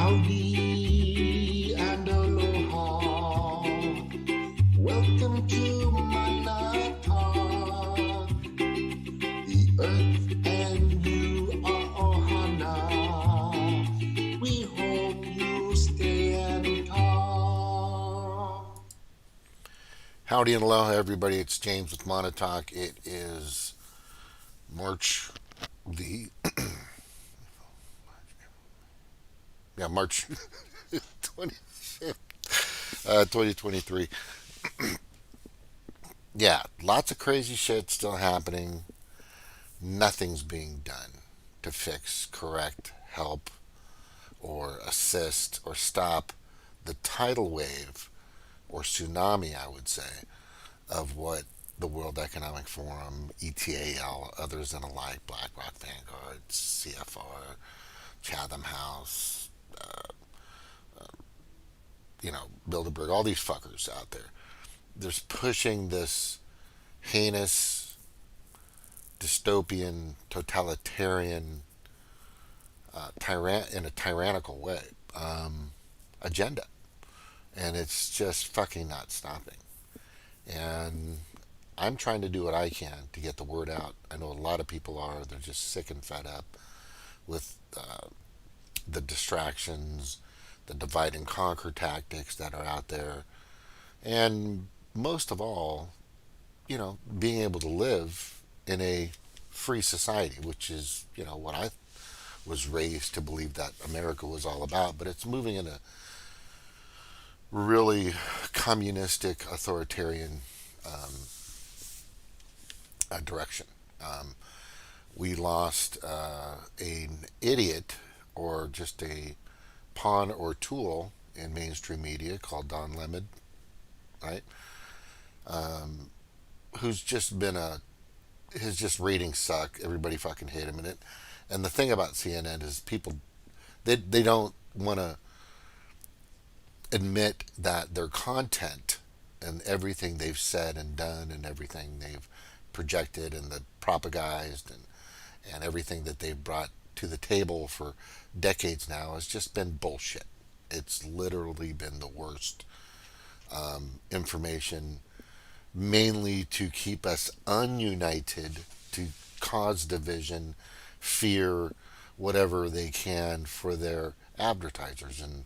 Howdy and aloha. Welcome to Manata. The earth and you are ohana. We hope you stay and talk. Howdy and aloha, everybody. It's James with Monotalk. It is March the March 25th, 2023. Yeah, lots of crazy shit still happening. Nothing's being done to fix, correct, help, or assist or stop the tidal wave or tsunami, I would say, of what the World Economic Forum, ETAL, others and alike, BlackRock, Vanguard, CFR, Chatham House, Bilderberg, all these fuckers out there. There's pushing this heinous, dystopian, totalitarian, in a tyrannical way agenda, and it's just fucking not stopping. And I'm trying to do what I can to get the word out. I know a lot of people are. They're just sick and fed up with the distractions, the divide and conquer tactics that are out there, and most of all, being able to live in a free society, which is, what I was raised to believe that America was all about. But it's moving in a really communistic, authoritarian direction. We lost an idiot or just a pawn or tool in mainstream media called Don Lemon, right? Who's just been his just ratings suck. Everybody fucking hate him in it. And the thing about CNN is people they don't want to admit that their content and everything they've said and done and everything they've projected and the propagized and everything that they've brought to the table for decades now has just been bullshit. It's literally been the worst information, mainly to keep us ununited, to cause division, fear, whatever they can for their advertisers. In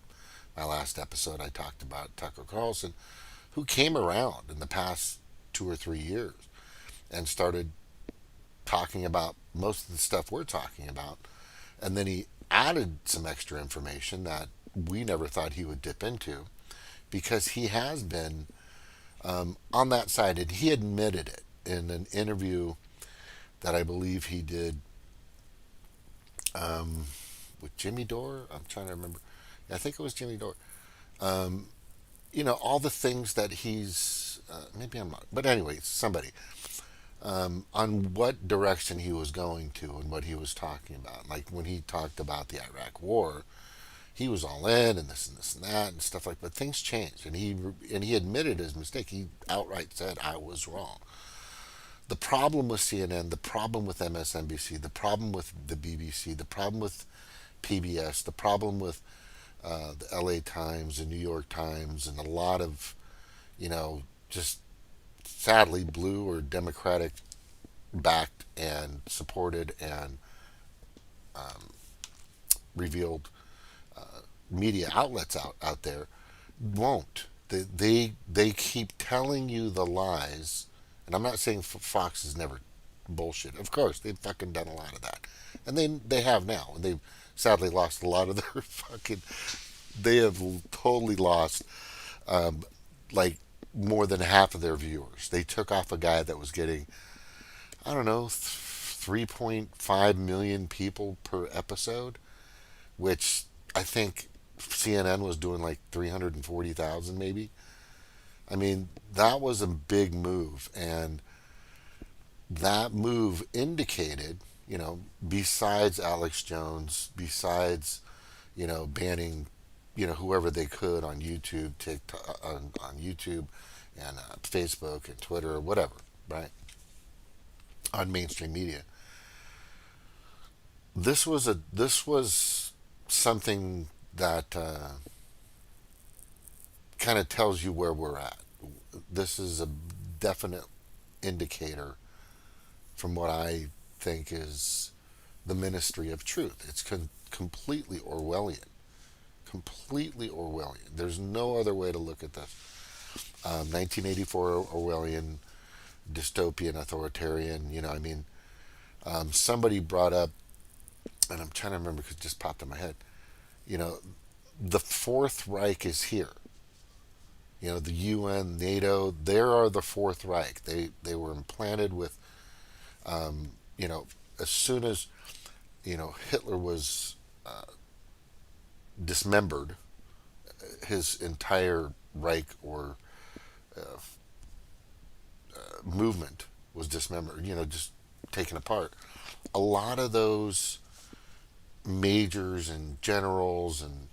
my last episode, I talked about Tucker Carlson, who came around in the past 2 or 3 years and started talking about most of the stuff we're talking about. And then he added some extra information that we never thought he would dip into, because he has been on that side. And he admitted it in an interview that I believe he did with Jimmy Dore. I'm trying to remember. I think it was Jimmy Dore. All the things that maybe I'm not, but anyway, somebody on what direction he was going to and what he was talking about. Like when he talked about the Iraq War, he was all in and this and that and stuff like. But things changed, and he admitted his mistake. He outright said, "I was wrong." The problem with CNN, the problem with MSNBC, the problem with the BBC, the problem with PBS, the problem with the LA Times, the New York Times, and a lot of, just sadly blue or Democratic backed and supported and revealed media outlets out there won't. They keep telling you the lies. And I'm not saying Fox is never bullshit. Of course, they've fucking done a lot of that, and they have now. They've sadly lost a lot of their fucking. They have totally lost, like, more than half of their viewers. They took off a guy that was getting, I don't know, 3.5 million people per episode, which I think CNN was doing like 340,000 maybe. I mean, that was a big move, and that move indicated, besides Alex Jones, besides, banning, whoever they could on YouTube, TikTok, on YouTube, and Facebook and Twitter or whatever, right? On mainstream media, this was something that kind of tells you where we're at. This is a definite indicator from what I think is the ministry of truth. It's completely Orwellian. Completely Orwellian. There's no other way to look at this. 1984 Orwellian, dystopian, authoritarian. I mean, somebody brought up, and I'm trying to remember because it just popped in my head. You know, the Fourth Reich is here. The UN, NATO, there are the Fourth Reich. They were implanted with, you know, as soon as Hitler was dismembered, his entire Reich or uh, movement was dismembered. Just taken apart. A lot of those majors and generals and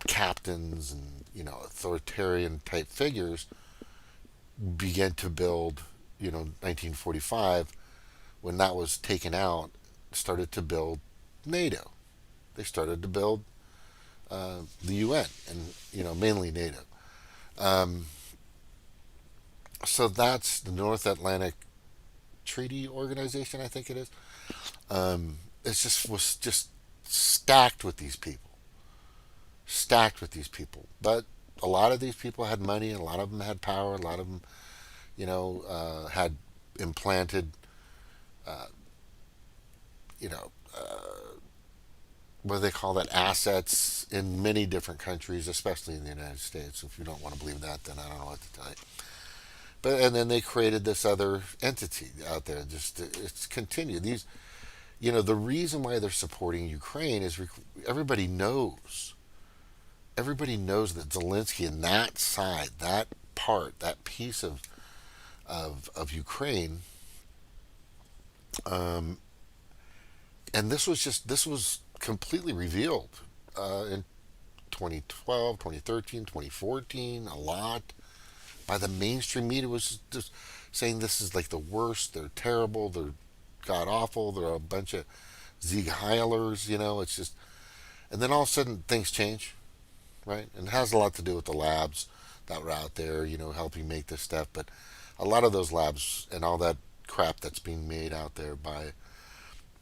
captains and authoritarian type figures began to build 1945 when that was taken out, started to build NATO. They started to build the UN and mainly NATO. um, so that's the North Atlantic Treaty Organization, I think it is. It just was just stacked with these people, stacked with these people. But a lot of these people had money, and a lot of them had power. A lot of them, had implanted, uh, you know, what do they call that? Assets in many different countries, especially in the United States. If you don't want to believe that, then I don't know what to tell you. But and then they created this other entity out there. Just it's continued. The reason why they're supporting Ukraine is everybody knows. Everybody knows that Zelensky and that side, that part, that piece of Ukraine, um, and this was completely revealed in 2012, 2013, 2014, a lot by the mainstream media was just saying this is like the worst. They're terrible. They're god awful. They're a bunch of Sieg Heilers. It's just, and then all of a sudden things change, right? And it has a lot to do with the labs that were out there, helping make this stuff. But a lot of those labs and all that crap that's being made out there by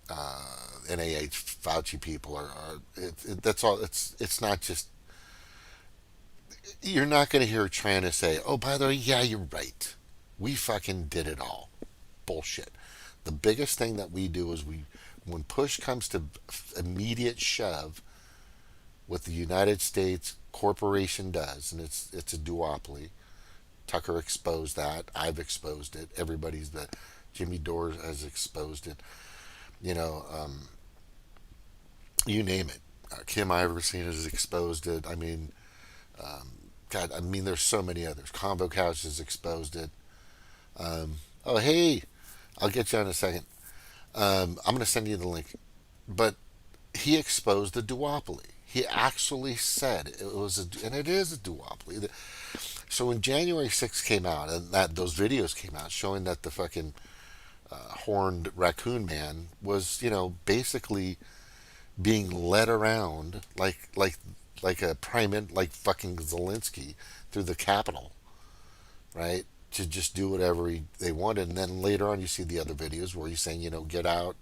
NIH Fauci people that's all. It's not just. You're not going to hear trying to say, "Oh, by the way, yeah, you're right. We fucking did it all." Bullshit. The biggest thing that we do is when push comes to immediate shove, what the United States corporation does, and it's a duopoly. Tucker exposed that. I've exposed it. Everybody's that. Jimmy Dore has exposed it. You know, you name it. Kim Iverson has exposed it. I mean, God, I mean, there's so many others. Convo Couch has exposed it. Oh, hey, I'll get you in a second. I'm going to send you the link. But he exposed the duopoly. He actually said it was and it is a duopoly. So when January 6th came out, and that those videos came out showing that the fucking horned raccoon man was, basically being led around like a primate, like fucking Zelensky through the Capitol, right? To just do whatever they wanted. And then later on, you see the other videos where he's saying, get out.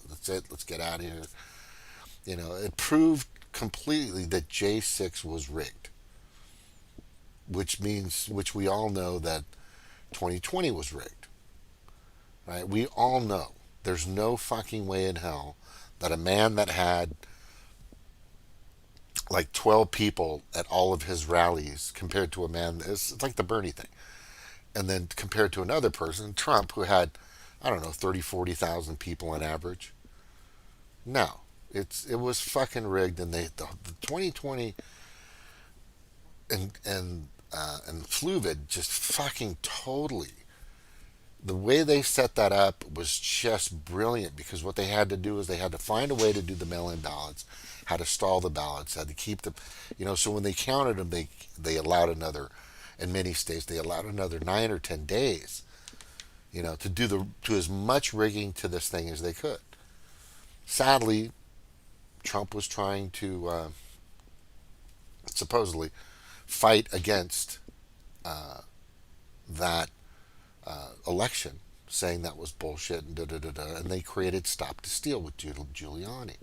That's it. Let's get out of here. It proved completely that J6 was rigged, which we all know that 2020 was rigged, right? We all know there's no fucking way in hell that a man that had like 12 people at all of his rallies compared to a man, it's like the Bernie thing. And then compared to another person, Trump, who had, I don't know, 30, 40,000 people on average. No, it was fucking rigged. And the 2020 and Fluvid just fucking totally. The way they set that up was just brilliant, because what they had to do is they had to find a way to do the mail-in ballots, had to stall the ballots, had to keep them, so when they counted them, they allowed another, in many states, they allowed another 9 or 10 days, to as much rigging to this thing as they could. Sadly, Trump was trying to supposedly fight against that election, saying that was bullshit and da da da da. And they created Stop the Steal with Giuliani,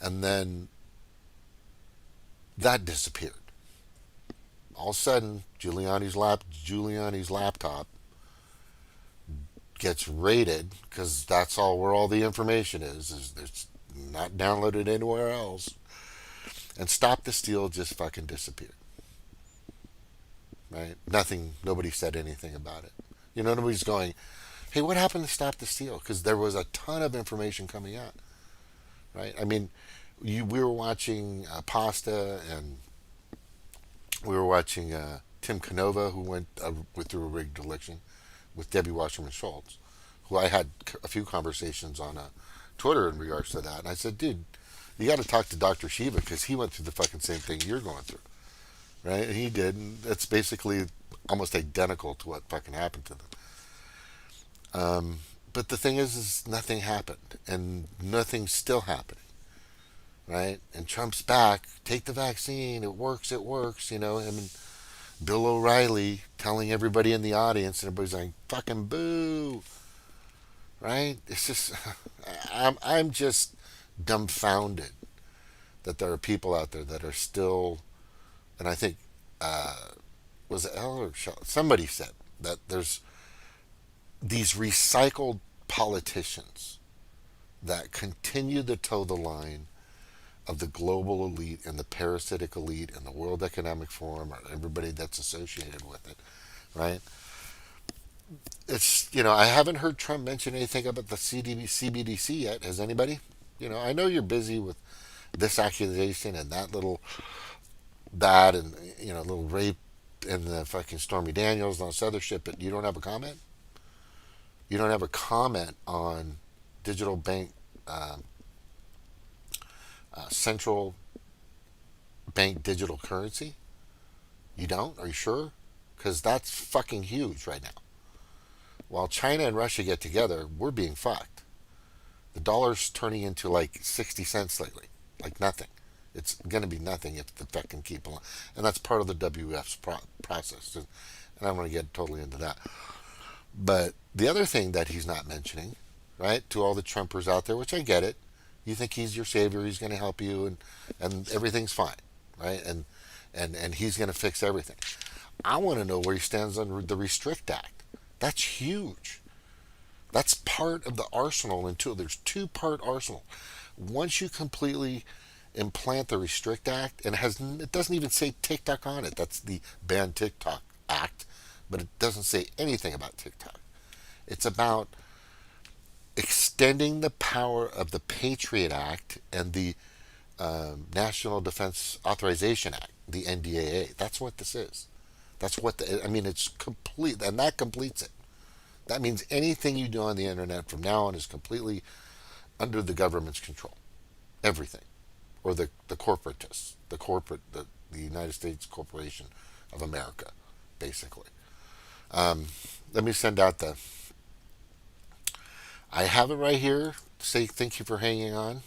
and then that disappeared. All of a sudden, Giuliani's laptop gets raided because that's all where all the information is it's not downloaded anywhere else. And Stop the Steal just fucking disappeared. Right? Nothing. Nobody said anything about it. Nobody's going, hey, what happened to Stop the Steal? Because there was a ton of information coming out. Right? I mean, we were watching Pasta, and we were watching Tim Canova, who went through a rigged election with Debbie Wasserman Schultz, who I had a few conversations on Twitter in regards to that. And I said, dude, you got to talk to Dr. Shiva because he went through the fucking same thing you're going through. Right? And he did. And it's basically almost identical to what fucking happened to them. But the thing is nothing happened, and nothing's still happening. Right? And Trump's back. Take the vaccine. It works. It works. I mean, Bill O'Reilly telling everybody in the audience, and everybody's like, fucking boo. Right? It's just, I'm just dumbfounded that there are people out there that are still, and I think, was it Elle or somebody said that there's these recycled politicians that continue to toe the line of the global elite and the parasitic elite and the World Economic Forum, or everybody that's associated with it, right? It's, I haven't heard Trump mention anything about the CBDC yet. Has anybody? I know you're busy with this accusation and that and, little rape and the fucking Stormy Daniels and all this other shit, but you don't have a comment? You don't have a comment on digital bank, central bank digital currency? You don't? Are you sure? Because that's fucking huge right now. While China and Russia get together, we're being fucked. The dollar's turning into like 60 cents lately. Like nothing. It's going to be nothing if the Fed can keep along. And that's part of the WEF's process. And I don't want to get totally into that. But the other thing that he's not mentioning, right, to all the Trumpers out there, which I get it, you think he's your savior, he's going to help you, and everything's fine, right? And he's going to fix everything. I want to know where he stands on the Restrict Act. That's huge. That's part of the arsenal. There's two-part arsenal. Once you completely implant the Restrict Act, and it doesn't even say TikTok on it. That's the Ban TikTok Act, but it doesn't say anything about TikTok. It's about extending the power of the Patriot Act and the National Defense Authorization Act, the NDAA. That's what this is. That's what it's complete, and that completes it. That means anything you do on the internet from now on is completely under the government's control. Everything. Or the corporatists, the United States Corporation of America, basically. Let me send out I have it right here. Say thank you for hanging on.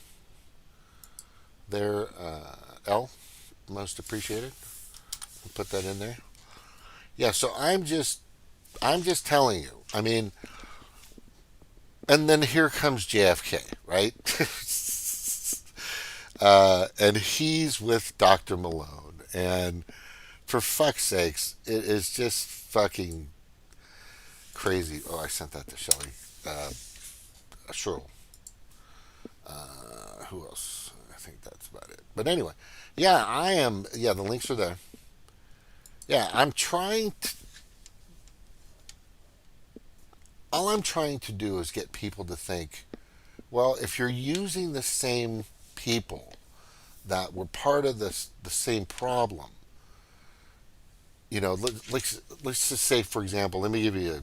There, L, most appreciated. I'll put that in there. Yeah, so I'm just telling you. I mean, and then here comes JFK, right? And he's with Dr. Malone, and for fuck's sakes, it is just fucking crazy. Oh, I sent that to Shelly. Sure. Who else? I think that's about it. But anyway, yeah, I am. Yeah, the links are there. Yeah, all I'm trying to do is get people to think, well, if you're using the same people that were part of the same problem, let's just say, for example, let me give you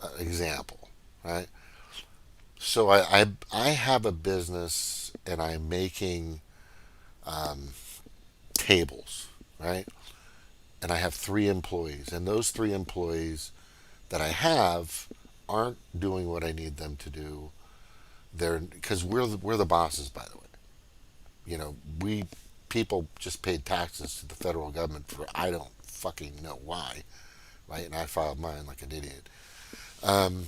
a example, right? So I have a business and I'm making tables, right? And I have 3 employees, and those 3 employees that I have aren't doing what I need them to do. They're because we're the bosses, by the way. We people just paid taxes to the federal government for I don't fucking know why, right? And I filed mine like an idiot. Um,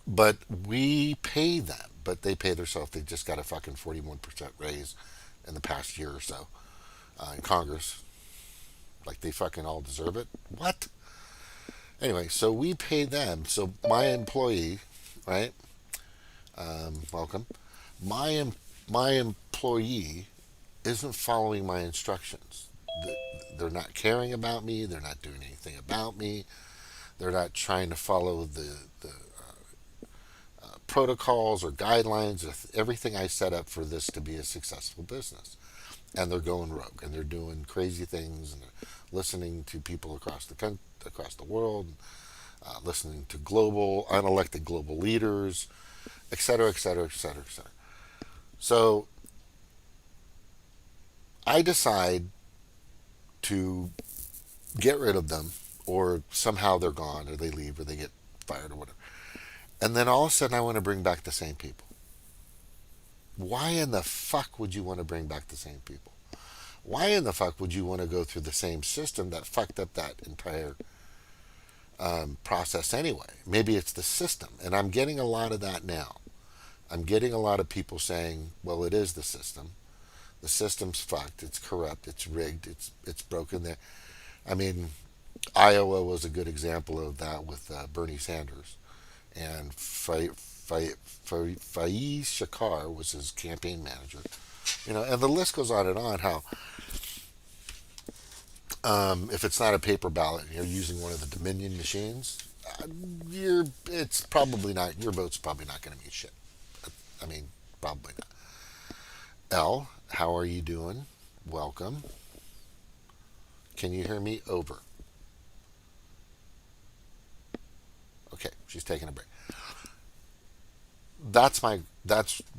but we pay them, but they pay themselves. They just got a fucking 41% raise in the past year or so in Congress. Like they fucking all deserve it. What? Anyway, so we pay them. So my employee, right? Welcome. My my employee isn't following my instructions. They're not caring about me. They're not doing anything about me. They're not trying to follow the protocols or guidelines or everything I set up for this to be a successful business. And they're going rogue and they're doing crazy things and they're listening to people across the world, listening to global unelected global leaders, et cetera, et cetera, et cetera, et cetera. So I decide to get rid of them, or somehow they're gone, or they leave, or they get fired, or whatever. And then all of a sudden, I want to bring back the same people. Why in the fuck would you want to bring back the same people? Why in the fuck would you want to go through the same system that fucked up that entire process anyway? Maybe it's the system. And I'm getting a lot of that now. I'm getting a lot of people saying, well, it is the system. The system's fucked. It's corrupt. It's rigged. It's broken. There. I mean, Iowa was a good example of that with Bernie Sanders, and Faiz Shakar was his campaign manager. You know, and the list goes on and on. How if it's not a paper ballot, you're using one of the Dominion machines. It's probably not. Your vote's probably not going to mean shit. I mean, probably not. L, how are you doing? Welcome. Can you hear me? Over. Okay, she's taking a break. That's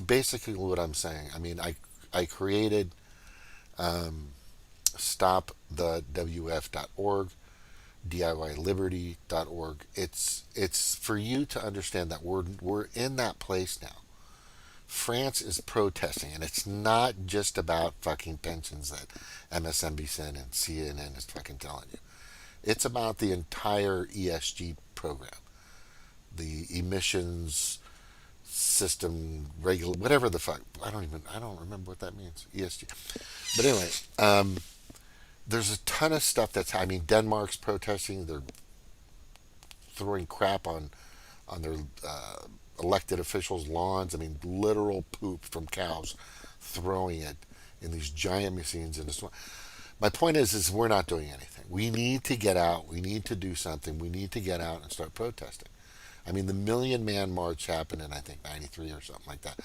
basically what I'm saying. I mean, I created stop the WF.org, DIYliberty.org. It's for you to understand that we're in that place now. France is protesting, and it's not just about fucking pensions that MSNBC and CNN is fucking telling you. It's about the entire ESG program, the emissions system regular, whatever the fuck. I don't remember what that means. ESG. But anyway, there's a ton of stuff that's. I mean, Denmark's protesting. They're throwing crap on their elected officials' lawns. I mean, literal poop from cows, throwing it in these giant machines in this one. My point is we're not doing anything. We need to get out. We need to do something. We need to get out and start protesting. I mean, the Million Man March happened in I think '93 or something like that.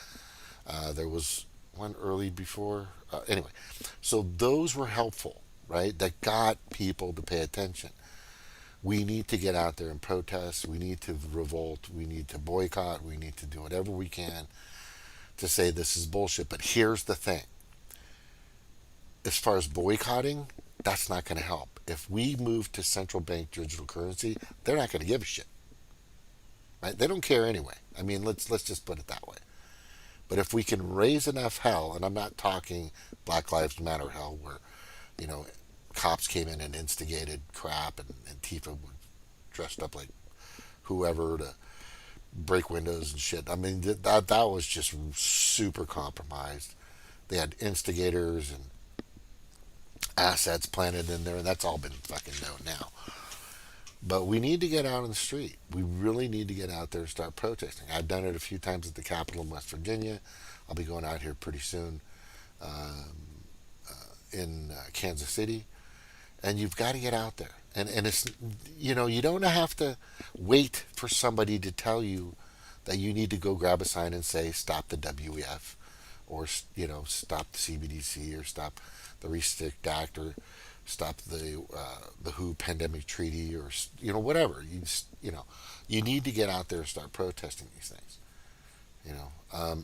There was one early before. Anyway, so those were helpful, right? That got people to pay attention. We need to get out there and protest. We need to revolt. We need to boycott. We need to do whatever we can to say this is bullshit. But here's the thing. As far as boycotting, that's not going to help. If we move to central bank digital currency, they're not going to give a shit. Right? They don't care anyway. I mean, let's just put it that way. But if we can raise enough hell, and I'm not talking Black Lives Matter hell, where you know cops came in and instigated crap, and Tifa was dressed up like whoever to break windows and shit. I mean, that was just super compromised. They had instigators and assets planted in there, and that's all been fucking known now. But we need to get out on the street. We really need to get out there and start protesting. I've done it a few times at the Capitol in West Virginia. I'll be going out here pretty soon in Kansas City. And you've got to get out there. And it's, you don't have to wait for somebody to tell you that you need to go grab a sign and say, stop the WEF, or, stop the CBDC, or stop the Restrict Act, or stop the WHO pandemic treaty, or whatever. You need to get out there and start protesting these things.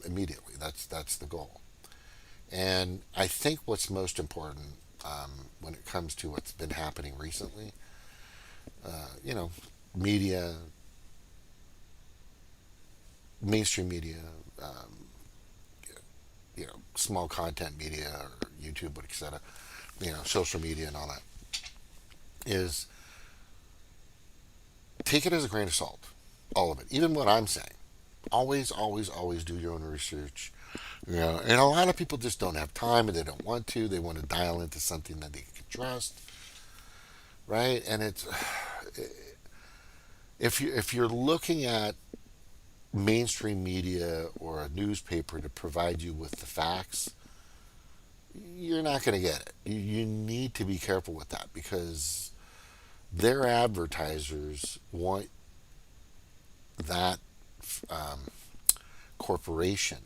Immediately. That's the goal. And I think what's most important when it comes to what's been happening recently, media, mainstream media, small content media or YouTube, etc. Social media and all that is take it as a grain of salt, all of it, even what I'm saying. Always, always, always do your own research. And a lot of people just don't have time and they don't want to. They want to dial into something that they can trust, right? And it's if you're looking at mainstream media or a newspaper to provide you with the facts, you're not going to get it. You need to be careful with that because their advertisers want that um, corporation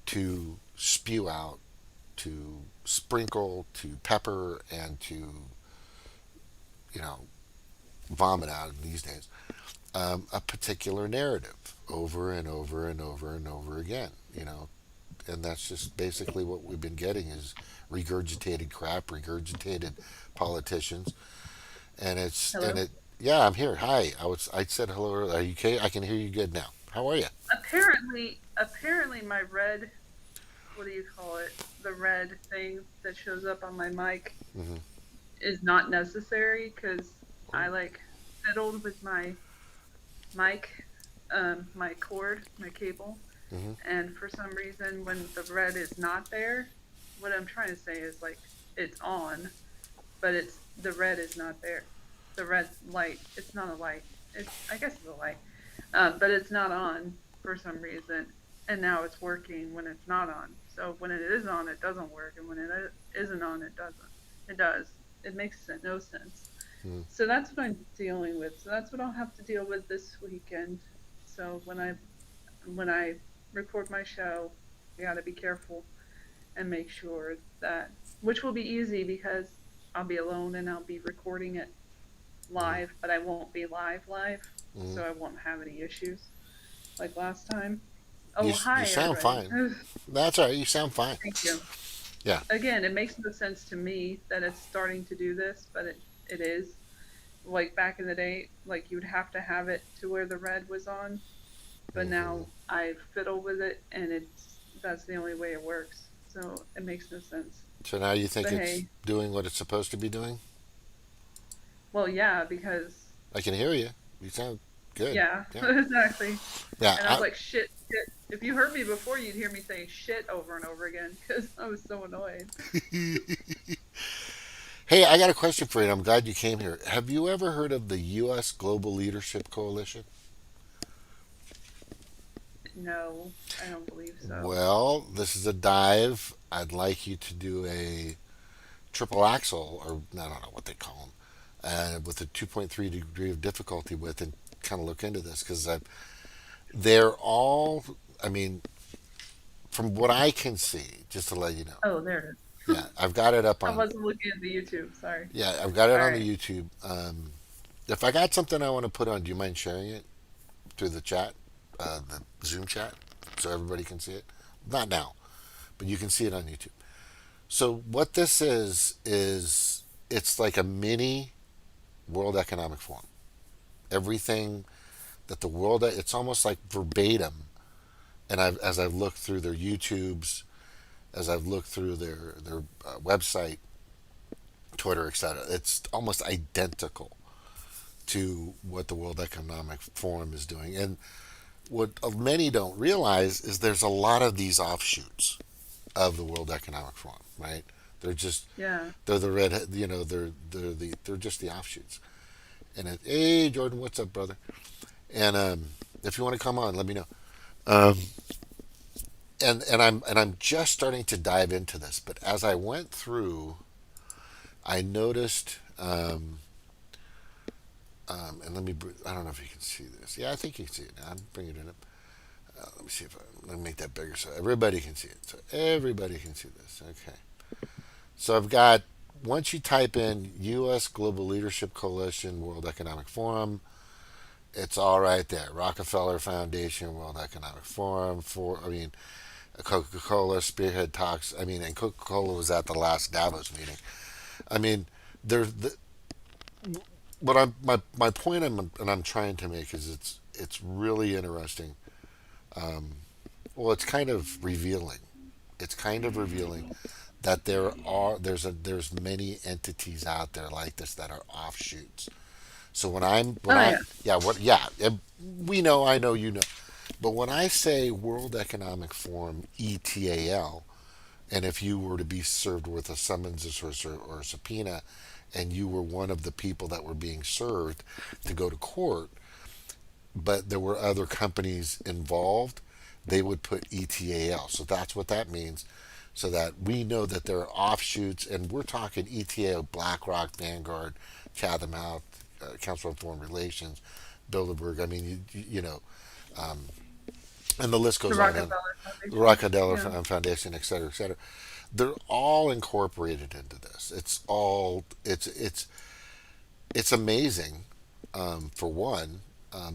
to spew out, to sprinkle, to pepper, and to you know vomit out these days a particular narrative over and over and over and over again. And that's just basically what we've been getting is regurgitated crap, regurgitated politicians, and it's and Hello? it. Yeah, I'm here. Hi, I said hello earlier. Are you okay? I can hear you good now. How are you? Apparently my red, what do you call it? The red thing that shows up on my mic Hmm. is not necessary because Oh. I like fiddled with my mic, my cord, my cable, Hmm. and for some reason when the red is not there, what I'm trying to say is like it's on, but it's the red is not there. The red light, it's not a light. I guess it's a light, but it's not on for some reason, and now it's working when it's not on. So when it is on, it doesn't work, and when it isn't on, it doesn't. It does. It makes no sense. Hmm. So that's what I'm dealing with. So that's what I'll have to deal with this weekend. So when I record my show, I got to be careful and make sure that, which will be easy because I'll be alone and I'll be recording it Hmm. live, but I won't be live, Hmm. so I won't have any issues like last time. You Oh, you hi sound everybody. fine. That's all right. You sound fine. Thank you. Yeah. Again, it makes no sense to me that it's starting to do this, but it is. Like back in the day, like you'd have to have it to where the red was on, but Hmm. now I fiddle with it and that's the only way it works. So it makes no sense. So now you think But it's hey, doing what it's supposed to be doing? well, yeah, because I can hear you. You sound good. yeah, Yeah. exactly. Yeah. And I was like, shit, shit. If you heard me before, you'd hear me saying shit over and over again because I was so annoyed. Hey, I got a question for you. I'm glad you came here. Have you ever heard of the U.S. Global Leadership Coalition? No, I don't believe so. Well, this is a dive. I'd like you to do a triple axle, or I don't know what they call them, with a 2.3 degree of difficulty with, and kind of look into this because they're all. I mean, from what I can see, just to let you know. Oh, there it is. Yeah, I've got it up I on. wasn't looking at the YouTube. Sorry. Yeah, I've got it All on the right. YouTube. If I got something I want to put on, do you mind sharing it through the chat, the Zoom chat, so everybody can see it? Not now, but you can see it on YouTube. So what this is it's like a mini World Economic Forum. Everything that the world, it's almost like verbatim. And as I've looked through their YouTubes, as I've looked through their website, Twitter, etc., it's almost identical to what the World Economic Forum is doing. And what many don't realize is there's a lot of these offshoots of the World Economic Forum, right? They're just Yeah. they're the red, they're just the offshoots. And hey Jordan, what's up, brother? And if you want to come on, let me know. Um, and I'm just starting to dive into this, but as I went through, I noticed. And I don't know if you can see this. Yeah, I think you can see it now. I'm bringing it up. Let me see if let me make that bigger so everybody can see it. So everybody can see this. Okay. So I've got, once you type in U.S. Global Leadership Coalition World Economic Forum, it's all right there. Rockefeller Foundation World Economic Forum. Coca-Cola Spearhead Talks. I mean, and Coca-Cola was at the last Davos meeting. I mean, there's the, what my point I'm trying to make is it's really interesting. Well, it's kind of revealing. it's kind of revealing that there's many entities out there like this that are offshoots. So when Oh I yeah. yeah what yeah we know, I know, you know, but when I say World Economic Forum ETAL, and if you were to be served with a summons or a subpoena, and you were one of the people that were being served to go to court, but there were other companies involved, they would put ETAL. So that's what that means. So that we know that there are offshoots, and we're talking ETAL, BlackRock, Vanguard, Chatham House, Council on Foreign Relations, Bilderberg. I mean, you know, and the list The goes on. And Rockefeller Foundation. Rockefeller Yeah. Foundation, et cetera, et cetera. They're all incorporated into this. It's amazing. For one,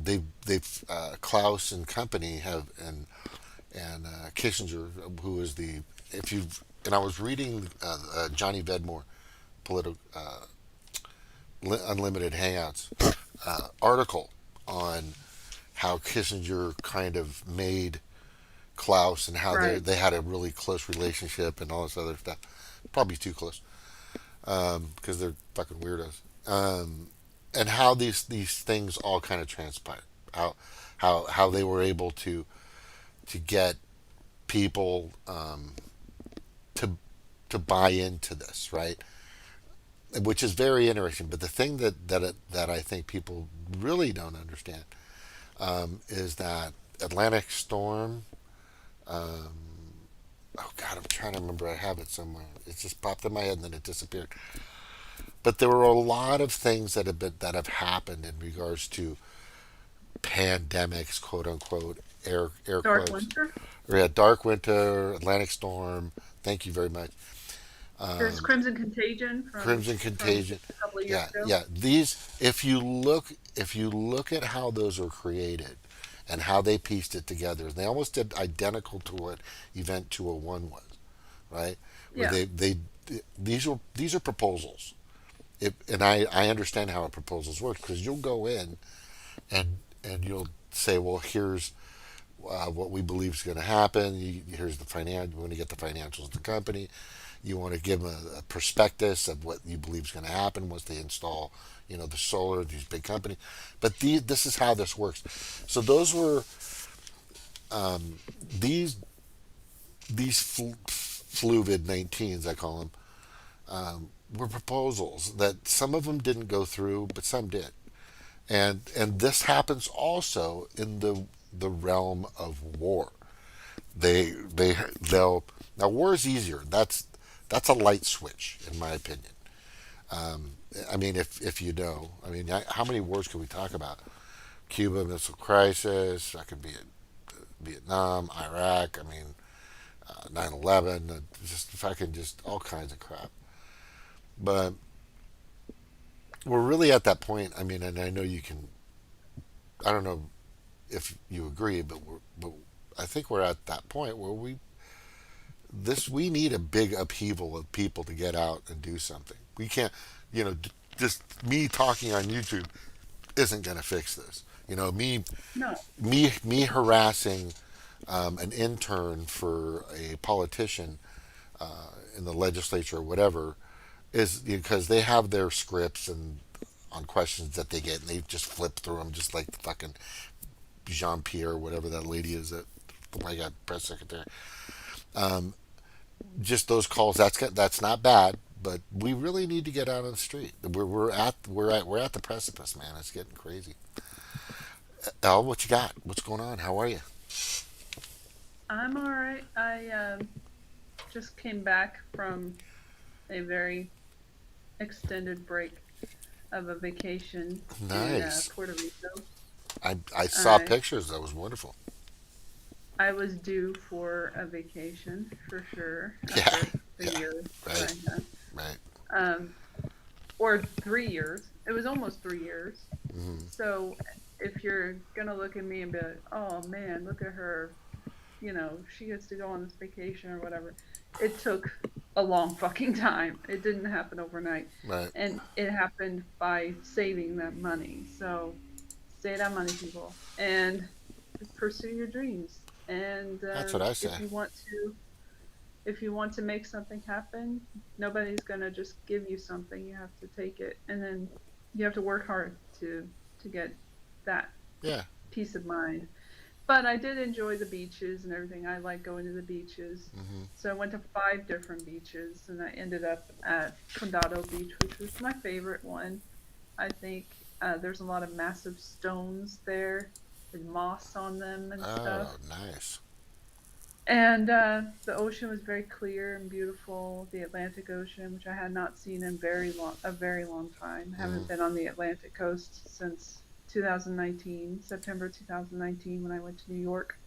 they've Klaus and company have and Kissinger, who is the if you and I was reading Johnny Vedmore political unlimited hangouts article on how Kissinger kind of made Klaus, and how Right. they had a really close relationship and all this other stuff. Probably too close, because they're fucking weirdos. And how these things all kind of transpired. How they were able to get people to to buy into this, right? Which is very interesting. But the thing that I think people really don't understand is that Atlantic Storm. Oh God, I'm trying to remember. I have it somewhere. It just popped in my head and then it disappeared. But there were a lot of things that have happened in regards to pandemics, quote unquote, air Dark quotes. Winter. We had Dark Winter, Atlantic Storm. Thank you very much. There's Crimson Contagion Crimson from Contagion. a couple of years Yeah, ago. yeah. These, if you look at how those are created and how they pieced it together, they almost did identical to what Event 201 was, right? Where Yeah. these are proposals. And I understand how a proposals work, because you'll go in and you'll say, well, here's what we believe is going to happen. Here's the finance. We want to get the financials of the company. You want to give them a prospectus of what you believe is going to happen once they install, the solar, these big companies. But this is how this works. So those were these fluvid 19s, I call them, were proposals that some of them didn't go through, but some did. And this happens also in the realm of war. They'll Now war is easier. That's a light switch, in my opinion. I mean, if you know, I mean, how many wars can we talk about? Cuba Missile Crisis. That could be Vietnam, Iraq. I mean, 9/11. Just fucking just all kinds of crap. But we're really at that point. I mean, and I know you can. I don't know if you agree, but I think we're at that point where we need a big upheaval of people to get out and do something. We can't, just me talking on YouTube isn't going to fix this. No. Me harassing an intern for a politician in the legislature or whatever is because they have their scripts and on questions that they get, and they just flip through them just like the fucking Jean Pierre, whatever that lady is, that the white guy press secretary. Just those calls. That's not bad, but we really need to get out on the street. We're at the precipice, man. It's getting crazy. El, what you got? What's going on? How are you? I'm all right. I just came back from a very extended break of a vacation in Nice. Puerto Rico. I saw I pictures. That was wonderful. I was due for a vacation for sure Yeah, after the yeah. year that Right, I had. right. Um, or 3 years. It was almost 3 years. Hmm. So if you're gonna look at me and be like, "Oh man, look at her," she gets to go on this vacation or whatever. It took a long fucking time. It didn't happen overnight, Right. and it happened by saving that money. So save that money, people, and pursue your dreams. And That's what I say. if you want to if you want to make something happen, nobody's going to just give you something. You have to take it, and then you have to work hard to get that Yeah. peace of mind. But I did enjoy the beaches and everything. I like going to the beaches. Hmm. So I went to 5 different beaches, and I ended up at Condado Beach, which was my favorite one. I think there's a lot of massive stones there and moss on them and stuff. Oh, nice. And the ocean was very clear and beautiful. The Atlantic Ocean, which I had not seen in a very long time. I Hmm. haven't been on the Atlantic coast since 2019, September 2019, when I went to New York,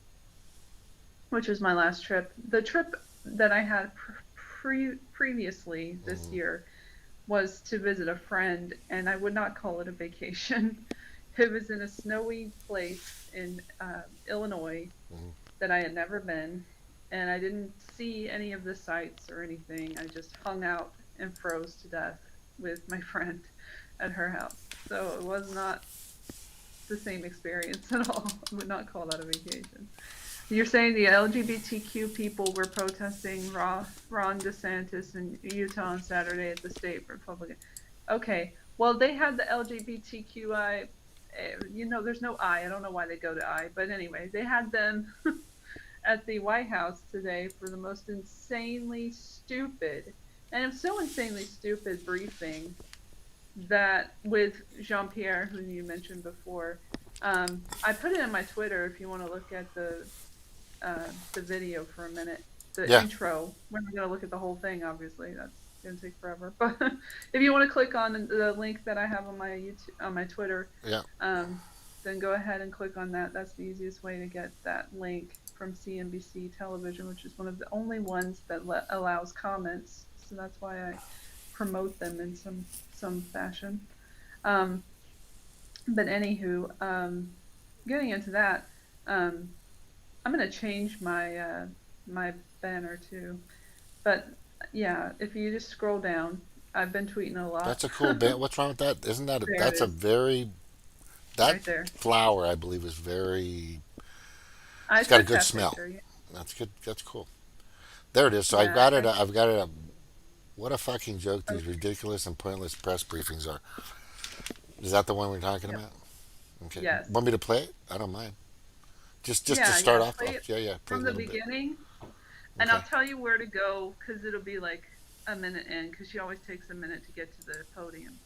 which was my last trip. The trip that I had previously this Hmm. year was to visit a friend, and I would not call it a vacation. It was in a snowy place in Illinois Hmm. that I had never been, and I didn't see any of the sights or anything. I just hung out and froze to death with my friend at her house. So it was not the same experience at all. I would not call that a vacation. You're saying the LGBTQ people were protesting Ron DeSantis in Utah on Saturday at the state Republican. Okay, well, they had the LGBTQI, there's no I. I don't know why they go to I, but anyway, they had them at the White House today for the most insanely stupid, and it's so insanely stupid briefing that with Jean Pierre, who you mentioned before. I put it in my Twitter if you want to look at the video for a minute. The Yeah. intro. We're not going to look at the whole thing, obviously. That's going to take forever. But if you want to click on the link that I have on my on my Twitter, Yeah. um, then go ahead and click on that. That's the easiest way to get that link from CNBC television, which is one of the only ones that allows comments. So that's why I promote them in some fashion. Um, but anywho, getting into that, um, I'm gonna change my banner too. But yeah, if you just scroll down, I've been tweeting a lot. That's a cool band. What's wrong with that? Isn't that There that's it a is, very that right there. flower I believe is very. I It's got a took good that smell. picture. Yeah, That's good. That's cool. There it is. So I've yeah. got it. I've got it. What a fucking joke these ridiculous and pointless press briefings are. Is that the one we're talking Yep. about? Okay. Yes. Want me to play it? I don't mind. Just to Yeah, start yeah. off. Play it Yeah, yeah. Play a from the little bit. beginning, and Okay. I'll tell you where to go because it'll be like a minute in because she always takes a minute to get to the podium.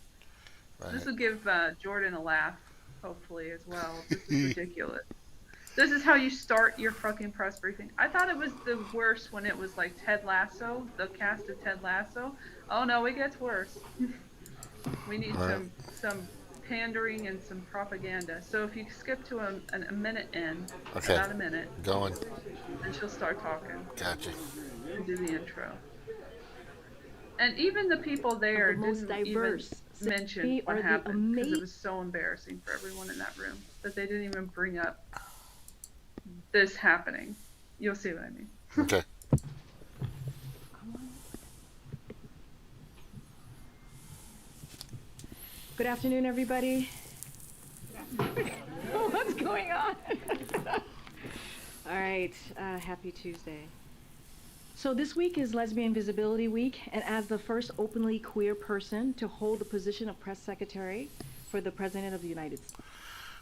This Right. will give Jordan a laugh, hopefully as well. This is ridiculous. This is how you start your fucking press briefing. I thought it was the worst when it was like Ted Lasso, the cast of Ted Lasso. Oh no, it gets worse. We need All right. some pandering and some propaganda. So if you skip to a minute in, Okay. about a minute, Going. then she'll start talking Gotcha. and do the intro. And even the people Of the there most didn't even diverse mention city what or the happened because it amazing. was so embarrassing for everyone in that room that they didn't even bring up this happening. You'll see what I mean. Okay. Good afternoon, everybody. What's going on? All right, happy Tuesday. So this week is Lesbian Visibility Week, and as the first openly queer person to hold the position of press secretary for the President of the United States.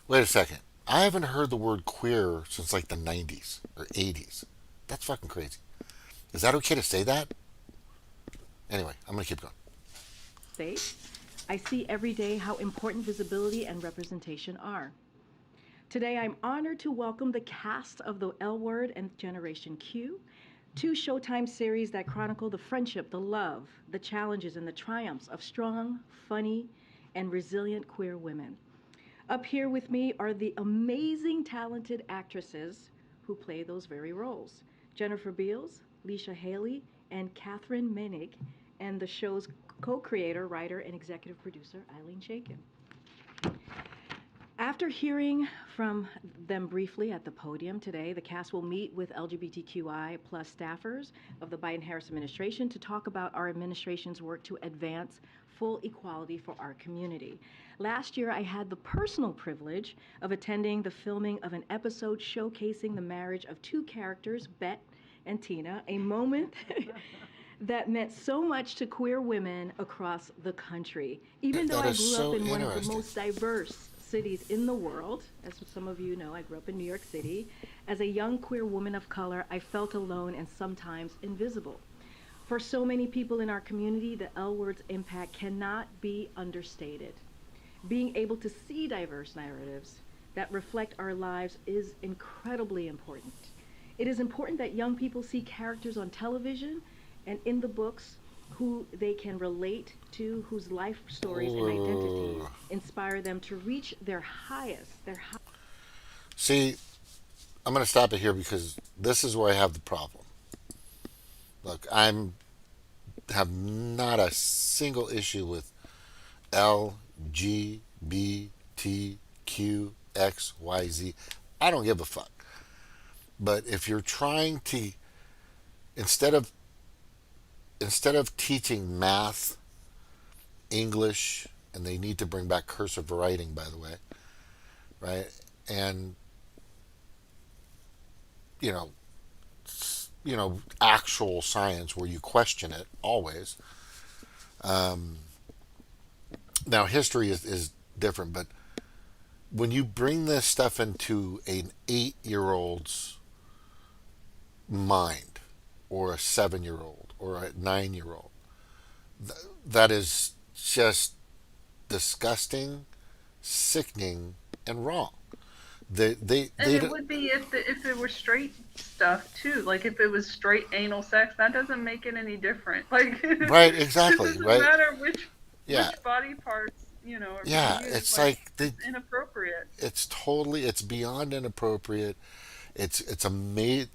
Wait a second. I haven't heard the word queer since like the 90s or 80s. That's fucking crazy. Is that okay to say that? Anyway, I'm going to keep going. I see every day how important visibility and representation are. Today, I'm honored to welcome the cast of The L Word and Generation Q, two Showtime series that chronicle the friendship, the love, the challenges, and the triumphs of strong, funny, and resilient queer women. Up here with me are the amazing, talented actresses who play those very roles. Jennifer Beals, Leisha Haley, and Catherine Menig, and the show's co-creator, writer, and executive producer, Eileen Shaken. After hearing from them briefly at the podium today, the cast will meet with LGBTQI plus staffers of the Biden-Harris administration to talk about our administration's work to advance full equality for our community. Last year, I had the personal privilege of attending the filming of an episode showcasing the marriage of two characters, Bet and Tina, a moment that meant so much to queer women across the country. Even though That I is grew up so in one of the interesting. most diverse cities in the world, as some of you know, I grew up in New York City. As a young queer woman of color, I felt alone and sometimes invisible. For so many people in our community, the L word's impact cannot be understated. Being able to see diverse narratives that reflect our lives is incredibly important. It is important that young people see characters on television and in the books who they can relate to, whose life stories and identities Ooh. inspire them to reach their highest, See, I'm going to stop it here because this is where I have the problem. Look, I'm have not a single issue with L G B T Q X Y Z. I don't give a fuck. But if you're trying to instead of instead of teaching math, English, and they need to bring back cursive writing, by the way, right? And you know, actual science where you question it always. Um, Now, history is different, but when you bring this stuff into an 8-year old's mind, or a 7-year old, or a 9-year old, that is just disgusting, sickening, and wrong. And They it don't, would be if it were straight stuff too. Like if it was straight anal sex, that doesn't make it any different. Like it right, exactly, doesn't right? matter Yeah, which body parts are being yeah. used. It's Like like it's inappropriate. it's beyond inappropriate. It's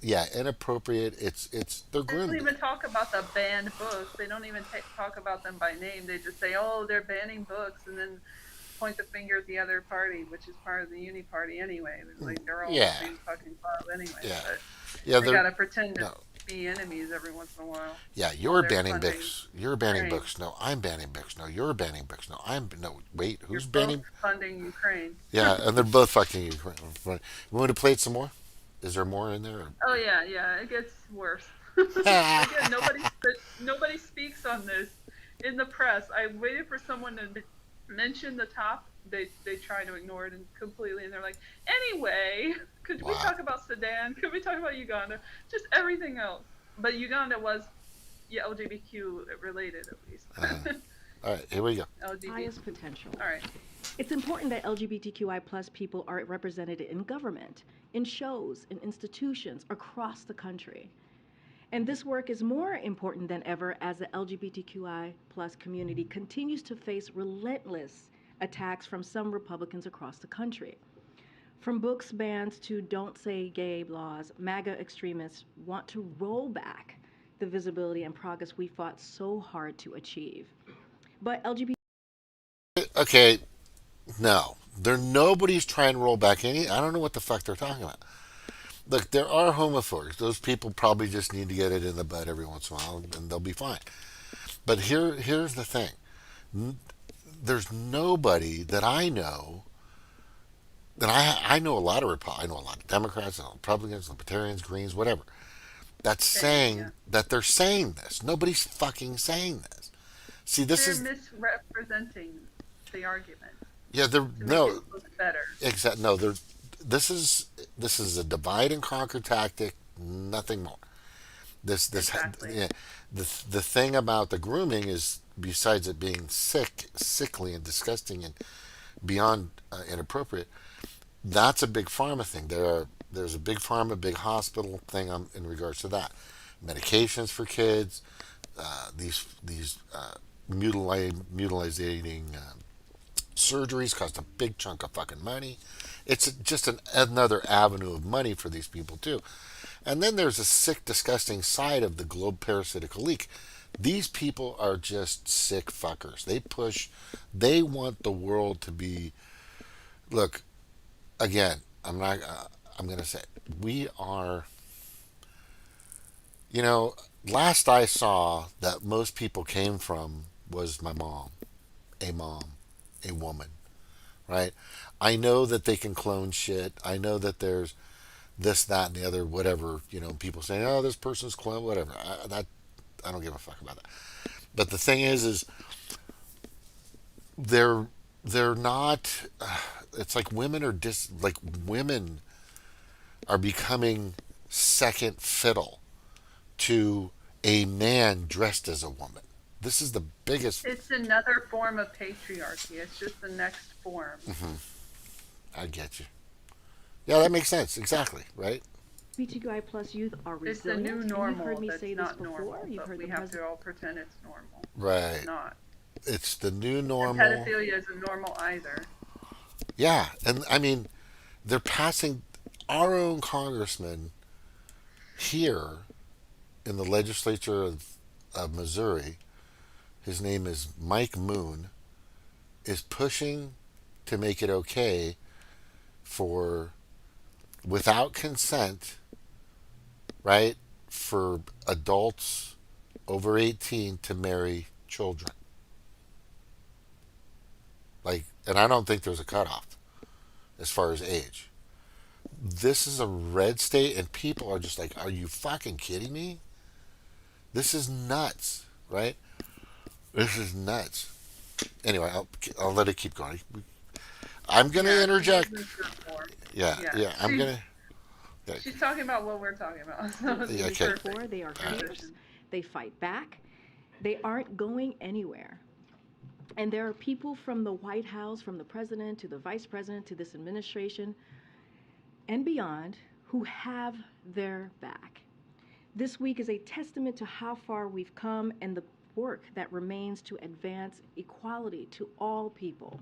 yeah, inappropriate. It's they're They don't groomed. even talk about the banned books. They don't even talk about them by name. They just say, "Oh, they're banning books," and then point the finger at the other party, which is part of the uni party anyway. Like they're all in the Yeah, same fucking club anyway. yeah, But yeah. they They're gotta pretend to no, be enemies every once in a while yeah. while You're they're banning funding books. You're banning Ukraine. books. No, I'm banning books. No, you're banning books. No, I'm no. Wait, You're who's both banning? funding Ukraine. Yeah, and they're both fucking you. Right. You want to play it some more? Is there more in there? Oh yeah, yeah, it gets worse. Again, nobody speaks on this in the press. I waited for someone to mention the top. They try to ignore it and completely, and they're like, anyway, could we Wow. talk about Sudan? Could we talk about Uganda? Just everything else. But Uganda was, yeah, LGBTQ related at least. All right, here we go. LGBT. highest potential. All right. It's important that LGBTQI plus people are represented in government, in shows, in institutions across the country. And this work is more important than ever as the LGBTQI plus community continues to face relentless attacks from some Republicans across the country. From books bans to don't say gay laws, MAGA extremists want to roll back the visibility and progress we fought so hard to achieve. But LGBT Okay, no, there nobody's trying to roll back any. I don't know what the fuck they're talking about. Look, there are homophobes. Those people probably just need to get it in the butt every once in a while, and they'll be fine. But here's the thing: there's nobody that I know. And I know a lot of I know a lot of Democrats, and Republicans, Libertarians, Greens, whatever. That's Same, yeah. saying that they're saying this. Nobody's fucking saying this. See, this They're is misrepresenting the argument yeah. They're to make it no look better. exact no. They're this is a divide and conquer tactic. Nothing more. Exactly. Yeah, the thing about the grooming is besides it being sickly and disgusting and beyond inappropriate, that's a big pharma thing. There's a big pharma, big hospital thing in regards to that. Medications for kids, these mutilizing surgeries cost a big chunk of fucking money. It's just another avenue of money for these people too. And then there's a sick, disgusting side of the globe parasitic leak. These people are just sick fuckers. They want the world to be. Look, again, I'm not. I'm gonna say we are. You know, last I saw that most people came from was my mom, a woman, right? I know that they can clone shit. I know that this, that, and the other, whatever. People saying, "Oh, this person's clone," whatever. I don't give a fuck about that. But the thing is they're they're not. It's like women are becoming second fiddle to a man dressed as a woman. This is the biggest. It's another form of patriarchy. It's just the next form. I get you. Yeah, that makes sense. Exactly. Right. LGBTQI plus youth are It's the resilient, new and you've heard normal me that's say this not before. normal, You've but heard we the have to president. all pretend it's normal. It's Right. not. It's the new And normal. pedophilia isn't normal either. Yeah, and I mean, they're passing our own congressman here in the legislature of Missouri. His name is Mike Moon. Is pushing to make it okay for without consent, right? For adults over 18 to marry children. Like, and I don't think there's a cutoff as far as age. This is a red state, and people are just like, "Are you fucking kidding me? This is nuts, right? This is nuts." Anyway, I'll let it keep going. I'm gonna Yeah, she goes interject. into it more. Yeah, Yeah, yeah. I'm gonna. Yeah, she's talking about what we're talking about, so We've it's yeah, seen this okay. before. perfect They are fierce. transition. They fight back. They aren't going anywhere. And there are people from the White House, from the president to the vice president to this administration and beyond who have their back. This week is a testament to how far we've come and the work that remains to advance equality to all people.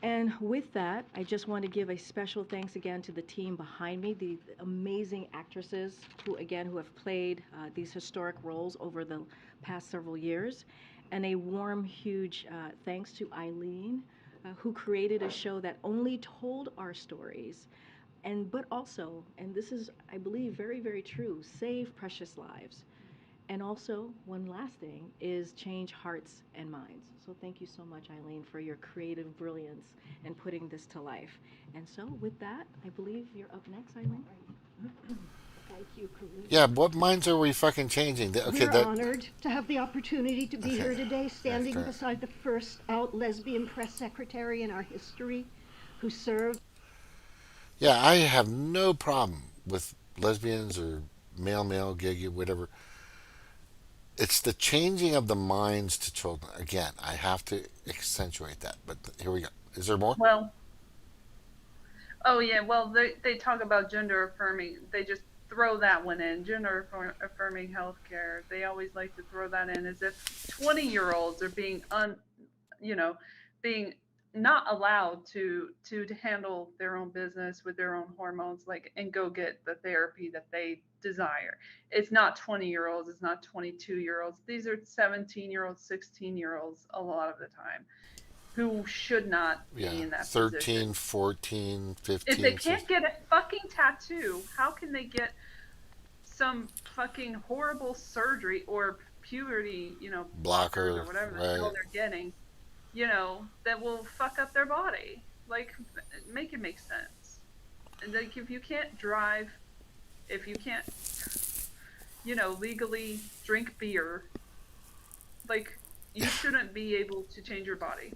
And with that, I just want to give a special thanks again to the team behind me, the amazing actresses who have played these historic roles over the past several years. And a warm, huge thanks to Eileen, who created a show that only told our stories, and but also, and this is, I believe, very, very true, save precious lives. And also, one last thing is change hearts and minds. So thank you so much, Eileen, for your creative brilliance and putting this to life. And so with that, I believe you're up next, Eileen. Thank you, Karina. Yeah, what minds are we fucking changing? Okay, We're that. honored to have the opportunity to be Okay. here today, Yeah, standing correct. beside the first out lesbian press secretary in our history who served. Yeah, I have no problem with lesbians or male, gay, whatever. It's the changing of the minds to children. Again, I have to accentuate that. But here we go. Is there more? Well, oh yeah, well they talk about gender affirming. They just throw that one in, affirming healthcare. They always like to throw that in as if 20-year-olds are being you know, being not allowed to handle their own business with their own hormones, like, and go get the therapy that they desire. It's not 20-year-olds, it's not 22-year-olds. These are 17-year-olds, 16-year-olds a lot of the time who should not be Yeah, in that 13, position. 14, If they 15, can't 16. get a fucking tattoo, how can they get some fucking horrible surgery or puberty, blockers or Blocker, whatever the hell right? they're getting, that will fuck up their body? Like, make it make sense. And like, if you can't drive, if you can't, legally drink beer, like, you shouldn't be able to change your body.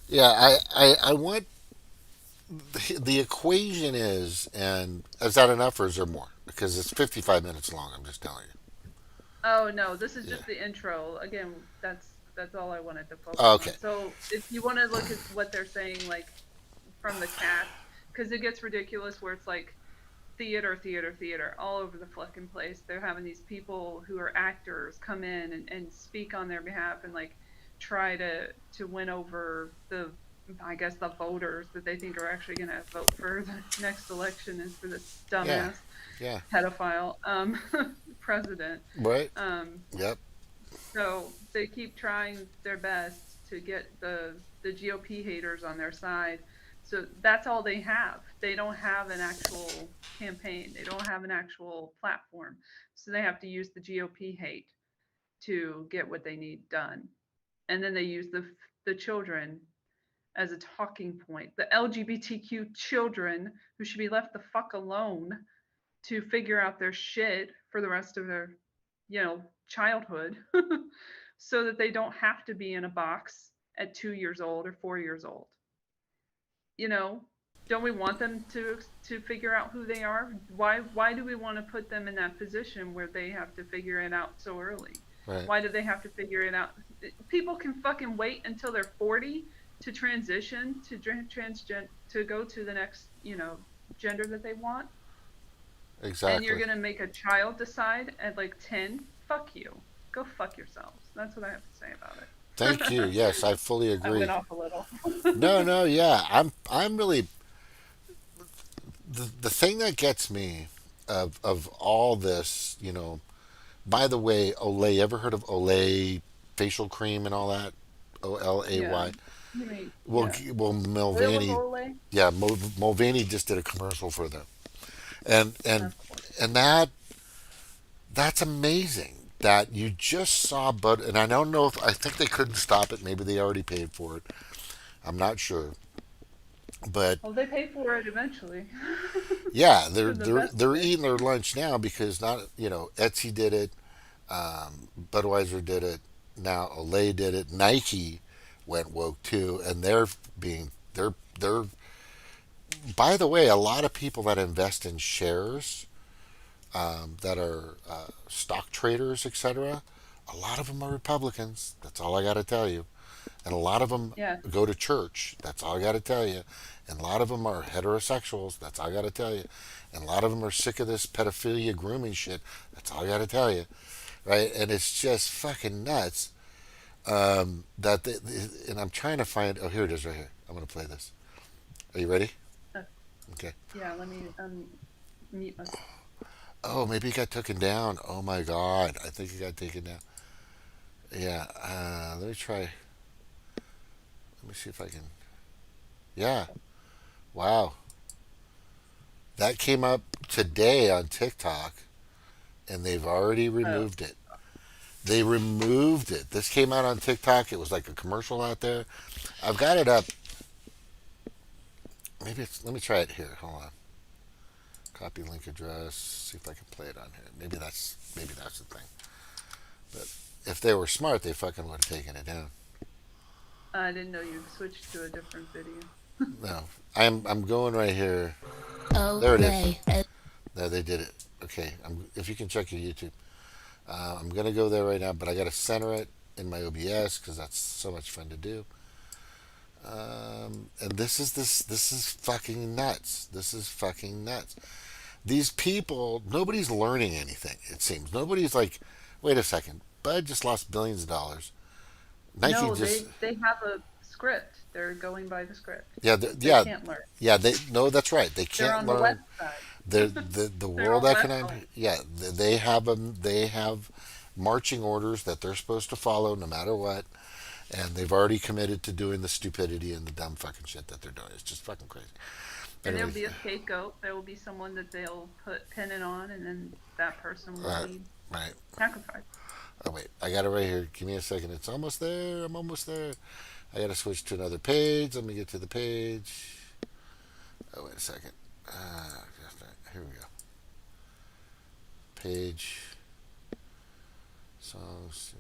Yeah, I want the equation and is that enough or is there more? Because it's 55 minutes long. I'm just telling you. Oh no, this is Yeah. just the intro. Again, that's all I wanted to focus Okay. on. So if you want to look at what they're saying, like from the cast, because it gets ridiculous where it's like theater, theater, theater all over the fucking place. They're having these people who are actors come in and speak on their behalf and like try to win over the, I guess, the voters that they think are actually going to vote for the next election and for this Yeah. dumbass Yeah. pedophile president. Right. Um, Yep. so they keep trying their best to get the GOP haters on their side. So that's all they have. They don't have an actual campaign. They don't have an actual platform. So they have to use the GOP hate to get what they need done. And then they use the children as a talking point. The LGBTQ children who should be left the fuck alone to figure out their shit for the rest of their, childhood, so that they don't have to be in a box at 2 years old or 4 years old. You know, don't we want them to figure out who they are? Why do we want to put them in that position where they have to figure it out so early? Right. Why do they have to figure it out? People can fucking wait until they're 40 to transition to transgen to go to the next, gender that they want, and you're Exactly. gonna make a child decide at like 10? Fuck you. Go fuck yourselves. That's what I have to say about Thank you. it. Yes, I fully I went agree. off a little. No, no, yeah. I'm really the thing that gets me of all this, by the way, Olay, ever heard of Olay facial cream and all that? Yeah. Olay. You mean, Well, yeah. well, Oil of Mulvaney, Olay? yeah, Mulvaney just did a commercial for them, and and Of course. and that's amazing that you just saw Bud. And I don't know if I think they couldn't stop it. Maybe they already paid for it. I'm not sure, but Well, they pay for it eventually. yeah, they're For the they're best of they're it. eating their lunch now because not Etsy did it, Budweiser did it, now Olay did it, Nike went woke too, and they're by the way, a lot of people that invest in shares, that are stock traders, etc. A lot of them are Republicans. That's all I got to tell you. And a lot of them Yeah. go to church. That's all I got to tell you. And a lot of them are heterosexuals. That's all I got to tell you. And a lot of them are sick of this pedophilia grooming shit. That's all I got to tell you, right? And it's just fucking nuts. And I'm trying to find. Oh, here it is, right here. I'm gonna play this. Are you ready? Uh, Okay. yeah. Let me mute myself. Oh, maybe it got taken down. Oh my god, I think it got taken down. Yeah. Let me try. Let me see if I can. Yeah. Wow. That came up today on TikTok, and they've already Oh. removed it. They removed it. This came out on TikTok. It was like a commercial out there. I've got it up. Maybe it's. Let me try it here. Hold on. Copy link address. See if I can play it on here. Maybe that's the thing. But if they were smart, they fucking would have taken it down. I didn't know you switched to a different video. No, I'm going right here. There it is. Olay. No, they did it. Okay, if you can check your YouTube, I'm gonna go there right now, but I gotta center it in my OBS because that's so much fun to do. And this is fucking nuts. This is fucking nuts. These people, nobody's learning anything. It seems nobody's like, wait a second, Bud just lost billions of dollars. Nike No, just, they have a script. They're going by the script. yeah, They yeah, can't learn. yeah. They no, that's right. They They're can't on the learn. west side. The They're World on left Economic, yeah, they have them. They have marching orders that they're supposed to follow no matter what, and they've already committed to doing the stupidity and the dumb fucking shit that they're doing. It's just fucking crazy. And there'll Anyway, be a scapegoat. There will be someone that they'll pin it on, and then that person will right, be right. sacrificed. Oh wait, I got it right here. Give me a second. It's almost there. I'm almost there. I got to switch to another page. Let me get to the page. Oh wait a second. Here we go. Page. Songs.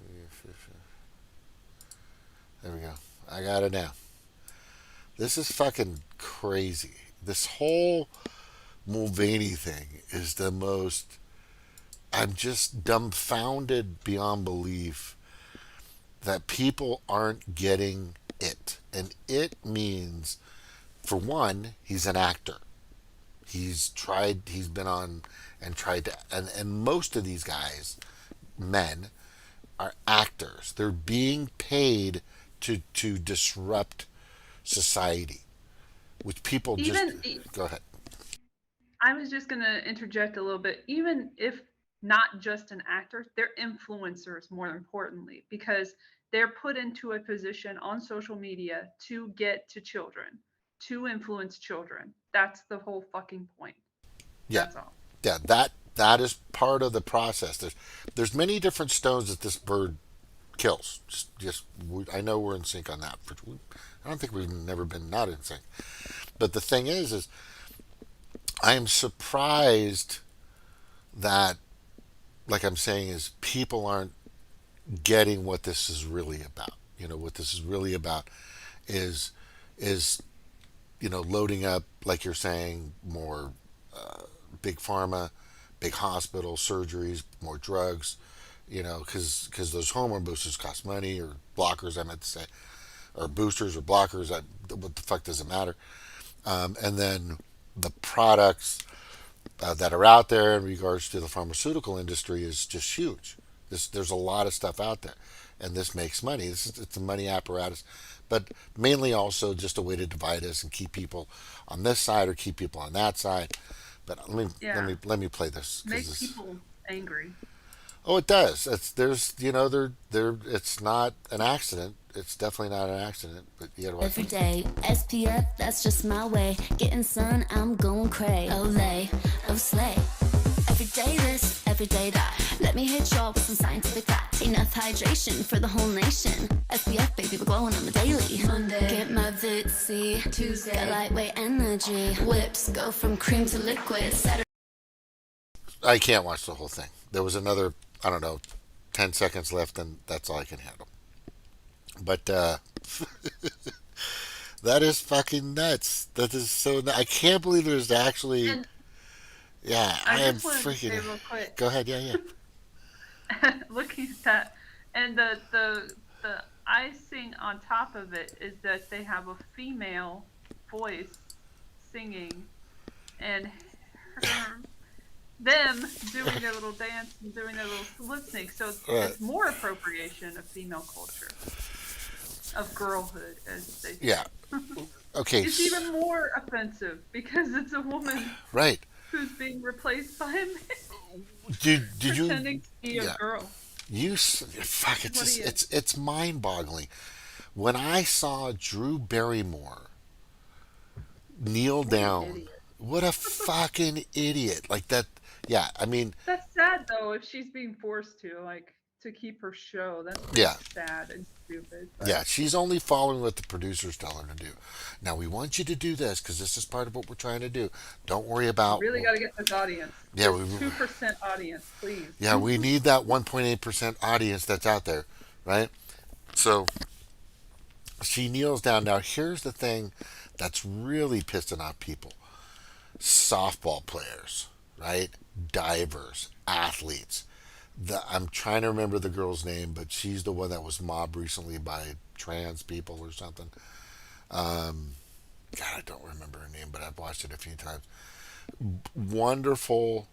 There we go. I got it now. This is fucking crazy. This whole Mulvaney thing is the most. I'm just dumbfounded beyond belief that people aren't getting it. And it means, for one, he's an actor. He's been on and tried to, and most of these guys, men, are actors. They're being paid to disrupt society, which people just, Even go ahead. I was just gonna interject a little bit. Even if not just an actor, they're influencers more importantly, because they're put into a position on social media to get to children, to influence children. That's the whole fucking point. Yeah, That's all. yeah, that is part of the process. There's many different stones that this bird kills. I know we're in sync on that. I don't think we've never been not in sync. But the thing is I am surprised that, like I'm saying, is people aren't getting what this is really about. What this is really about is is loading up, like you're saying, more big pharma, big hospital surgeries, more drugs. Because those hormone boosters cost money, or blockers, I meant to say, or boosters or blockers. What the fuck does it matter? And then the products that are out there in regards to the pharmaceutical industry is just huge. There's a lot of stuff out there, and this makes money. It's a money apparatus, but mainly also just a way to divide us and keep people on this side or keep people on that side. But Yeah, let me play this because make this. people angry. Oh, it does. They're it's not an accident. It's definitely not an accident. But you gotta watch Every this. day, SPF, that's just my way. Getting sun, I'm going cray. Olay, oh slay. Every day this, every day that. Let me hit y'all with some scientific facts. Enough hydration for the whole nation. SPF, baby, we're glowing on the daily. Monday, get my Vitsy. Tuesday, got lightweight energy. Whips go from cream to liquid. Saturday. I can't watch the whole thing. There was another, I don't know, 10 seconds left, and that's all I can handle. But that is fucking nuts. That is so. I can't believe there's actually. And Yeah, I I am just wanted to freaking. say real quick, Go ahead. Yeah, yeah. looking at that, and the icing on top of it is that they have a female voice singing, and her them doing their little dance and doing their little lip sync. So Right. it's more appropriation of female culture, of girlhood, as they say. Yeah. Okay. It's even more offensive because it's a woman Right. who's being replaced by a man Did you? pretending to be a Yeah. girl. Fuck. It's What are just you? it's mind boggling. When I saw Drew Barrymore kneel What an down, idiot. what a fucking idiot! Like that. Yeah. I mean. That's sad though if she's being forced to, like, to keep her show. That's pretty Yeah. sad and stupid. But Yeah, she's only following what the producers tell her to do. Now we want you to do this because this is part of what we're trying to do. Don't worry we about. really got to get this audience. Yeah, This 2% audience, please. yeah, we need that 1.8% audience that's out there, right? So she kneels down. Now here's the thing that's really pissing off people: softball players, right? Divers, athletes. I'm trying to remember the girl's name, but she's the one that was mobbed recently by trans people or something. Um, God, I don't remember her name, but I've watched it a few times. Wonderful.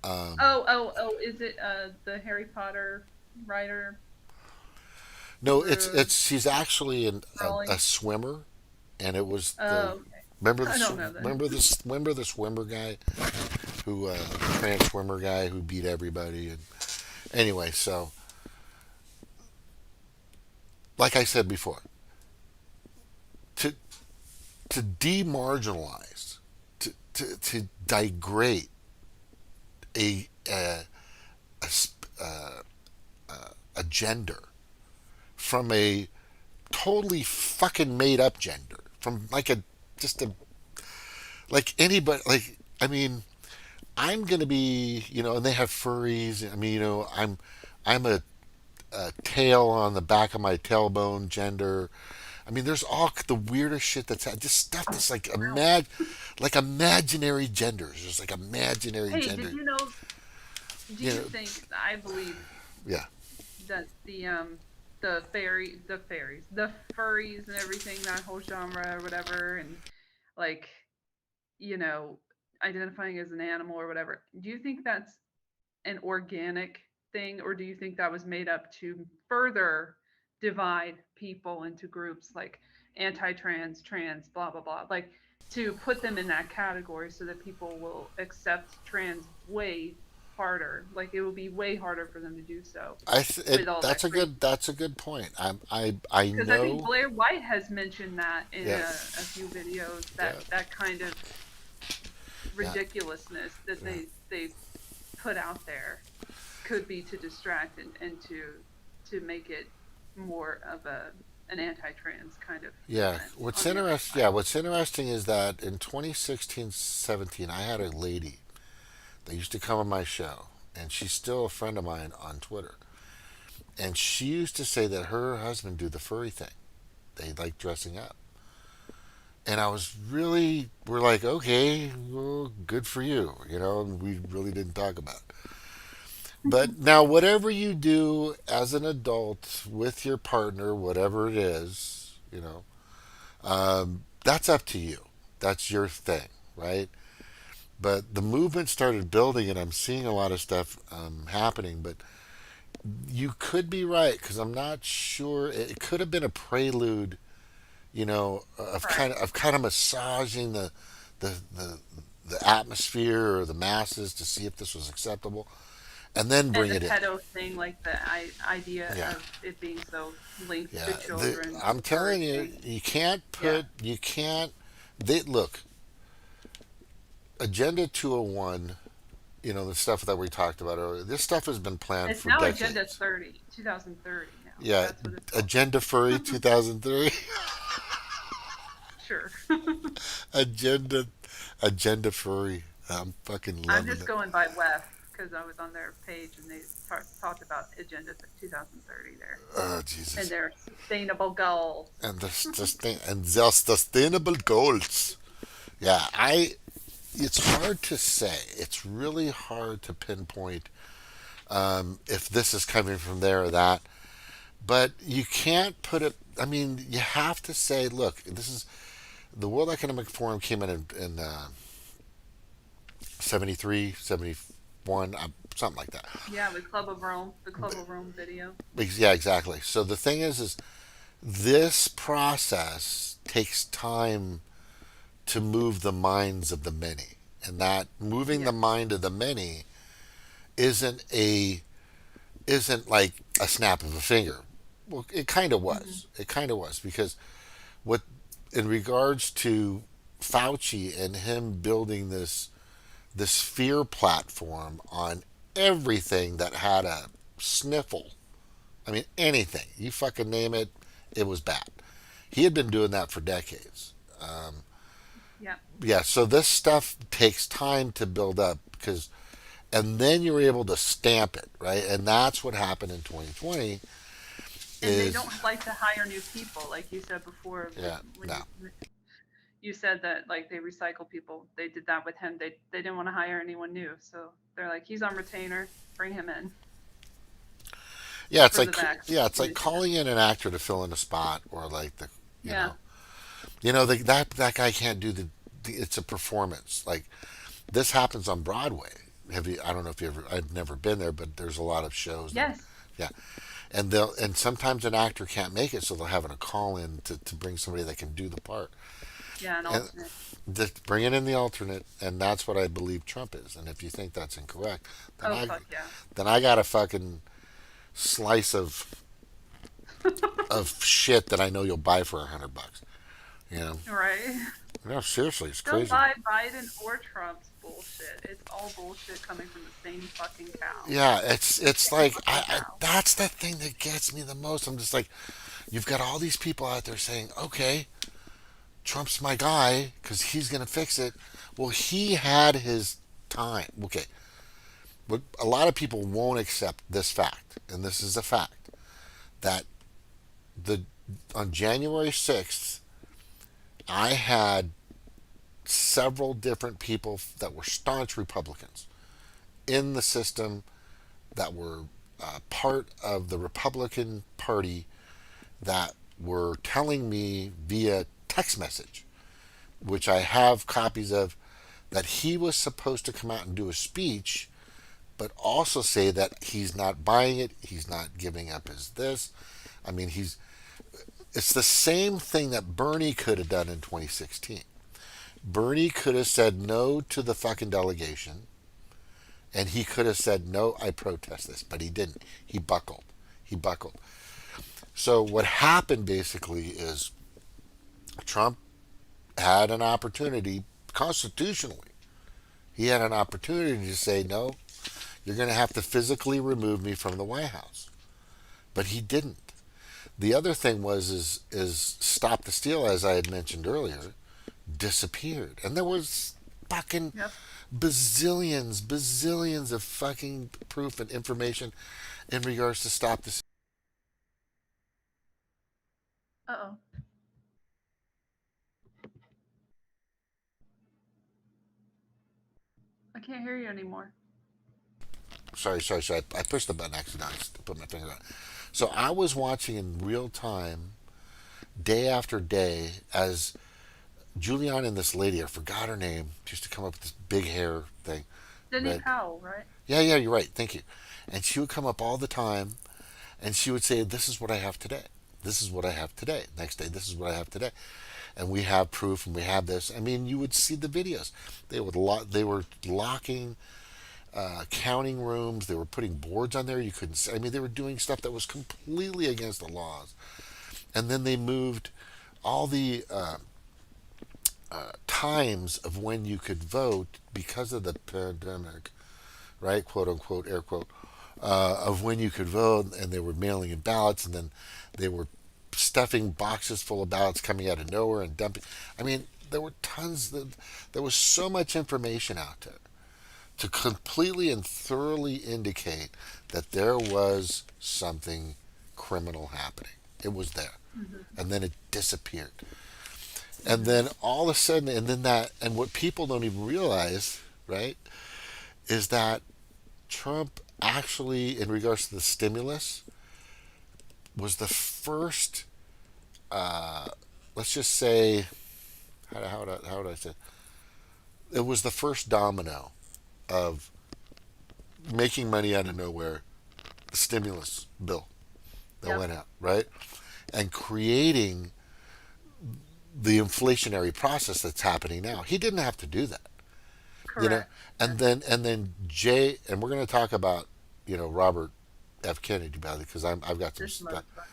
Oh, is it the Harry Potter writer? No, The she's actually Rowling? a swimmer, and it was Oh, the okay. remember I don't know that. remember the swimmer guy who trans swimmer guy who beat everybody. And anyway, so like I said before, to demarginalize, to degrade a a, a gender from a totally fucking made up gender, from like a just a like anybody, like I mean, I'm gonna be, and they have furries. I mean, I'm a tail on the back of my tailbone gender. I mean, there's all the weirdest shit just stuff that's like Wow. like imaginary genders. There's like imaginary Hey, gender. did you know? Do You you know, think? I believe yeah. that the fairies, the furries, and everything, that whole genre or whatever, and like, you know, identifying as an animal or whatever. Do you think that's an organic thing, or do you think that was made up to further divide people into groups like anti-trans, trans, blah blah blah, like to put them in that category so that people will accept trans way harder, like it will be way harder for them to do so with all that crazy. That's a good point. I Because I think know. Blair White has mentioned that in Yeah. a few videos, Yeah. that kind of Yeah. ridiculousness that Yeah. they put out there could be to distract and to make it more of a an anti-trans kind of Yeah. event What's on the other interesting? Yeah. side. What's interesting is that in 2016, 17, I had a lady that used to come on my show, and she's still a friend of mine on Twitter. And she used to say that her husband do the furry thing. They like dressing up. And I was really, we're like, okay, well, good for you, and we really didn't talk about it. But now, whatever you do as an adult with your partner, whatever it is, that's up to you. That's your thing, right? But the movement started building, and I'm seeing a lot of stuff happening. But you could be right because I'm not sure. It could have been a prelude, Right. of kind of massaging the the the atmosphere or the masses to see if this was acceptable, and then And bring the it in. pedo thing, like the idea Yeah, of it being so linked to yeah. children I'm telling you, encouraging. Yeah. you can't. They look Agenda 201. The stuff that we talked about earlier. This stuff has been planned It's for now Agenda decades. 30, 2030 now. Yeah, That's what it's called. Agenda Furry 2003. Sure. Agenda Agenda Furry. I'm fucking I'm loving just it. going by WEF because I was on their page and they talked about Agenda 2030 there Oh and Jesus. their sustainable goals. And their sustainable goals. Yeah, I. It's hard to say. It's really hard to pinpoint if this is coming from there or that. But you can't put it. I mean, you have to say, look, this is the World Economic Forum came in 73, 71, something like that. Yeah, with Club of Rome, the Club of Rome video. Yeah, exactly. So the thing is this process takes time to move the minds of the many, and that moving the Yes. mind of the many isn't a isn't like a snap of a finger. Well, it kind of Hmm. was. It kind of was because what in regards to Fauci and him building this fear platform on everything that had a sniffle. I mean, anything you fucking name it, it was bad. He had been doing that for decades. Yeah. Yeah, so this stuff takes time to build up because, and then you're able to stamp it, right? And that's what happened in 2020. And they Is don't like to hire new people, like you said before. yeah, When no, you said that like they recycle people, they did that with him. They didn't want to hire anyone new, so they're like, he's on retainer, bring him in yeah, for the it's like vaccination. calling in an actor to fill in a spot, or like you Yeah. know, that guy can't do the. It's a performance. Like this happens on Broadway. Have you? I don't know if you ever. I've never been there, but there's a lot of shows that. Yes. Yeah, and sometimes an actor can't make it, so they'll have a call in to bring somebody that can do the part, Yeah, an and alternate. just bring it in the alternate, and that's what I believe Trump is. And if you think that's incorrect, then Oh I fuck yeah. then I got a fucking slice of shit that I know you'll buy for $100. You know, Right. no, seriously, it's Don't crazy. buy Biden or Trump's bullshit. It's all bullshit coming from the same fucking cow. Yeah, it's Same like fucking I cow. that's the thing that gets me the most. I'm just like, you've got all these people out there saying, okay, Trump's my guy because he's gonna fix it. Well, he had his time. Okay, but a lot of people won't accept this fact, and this is a fact that the on January 6th, I had several different people that were staunch Republicans in the system that were part of the Republican Party that were telling me via text message, which I have copies of, that he was supposed to come out and do a speech, but also say that he's not buying it, he's not giving up his this. I mean, it's the same thing that Bernie could have done in 2016. Bernie could have said no to the fucking delegation, and he could have said, no, I protest this, but he didn't. He buckled. He buckled. So what happened basically is Trump had an opportunity constitutionally. He had an opportunity to say, no, you're going to have to physically remove me from the White House. But he didn't. The other thing was is Stop the Steal, as I had mentioned earlier, disappeared, and there was fucking Yep. bazillions of fucking proof and information in regards to Stop the. Uh-oh. I can't hear you anymore. Sorry. I pushed the button accidentally. I put my finger on it. So I was watching in real time, day after day, as Juliana and this lady, I forgot her name, she used to come up with this big hair thing. Denny Red. Powell, right? Yeah, you're right. Thank you. And she would come up all the time, and she would say, "This is what I have today. This is what I have today. Next day, this is what I have today." And we have proof, and we have this. I mean, you would see the videos. They were locking counting rooms. They were putting boards on there. You couldn't see. I mean, they were doing stuff that was completely against the laws. And then they moved all the times of when you could vote because of the pandemic, right? Quote unquote, air quote, of when you could vote, and they were mailing in ballots, and then they were stuffing boxes full of ballots coming out of nowhere and dumping. I mean, there were tons. There was so much information out there to completely and thoroughly indicate that there was something criminal happening. It was there, and then it disappeared. And then all of a sudden, and what people don't even realize, right, is that Trump actually, in regards to the stimulus, was the first, let's just say, how would I say? It was the first domino of making money out of nowhere, the stimulus bill that Yep. went out, right? And creating the inflationary process that's happening now. He didn't have to do that. You know, Correct. and then Jay, and we're going to talk about, Robert F. Kennedy about it, because I've got some This stuff. motherfucker.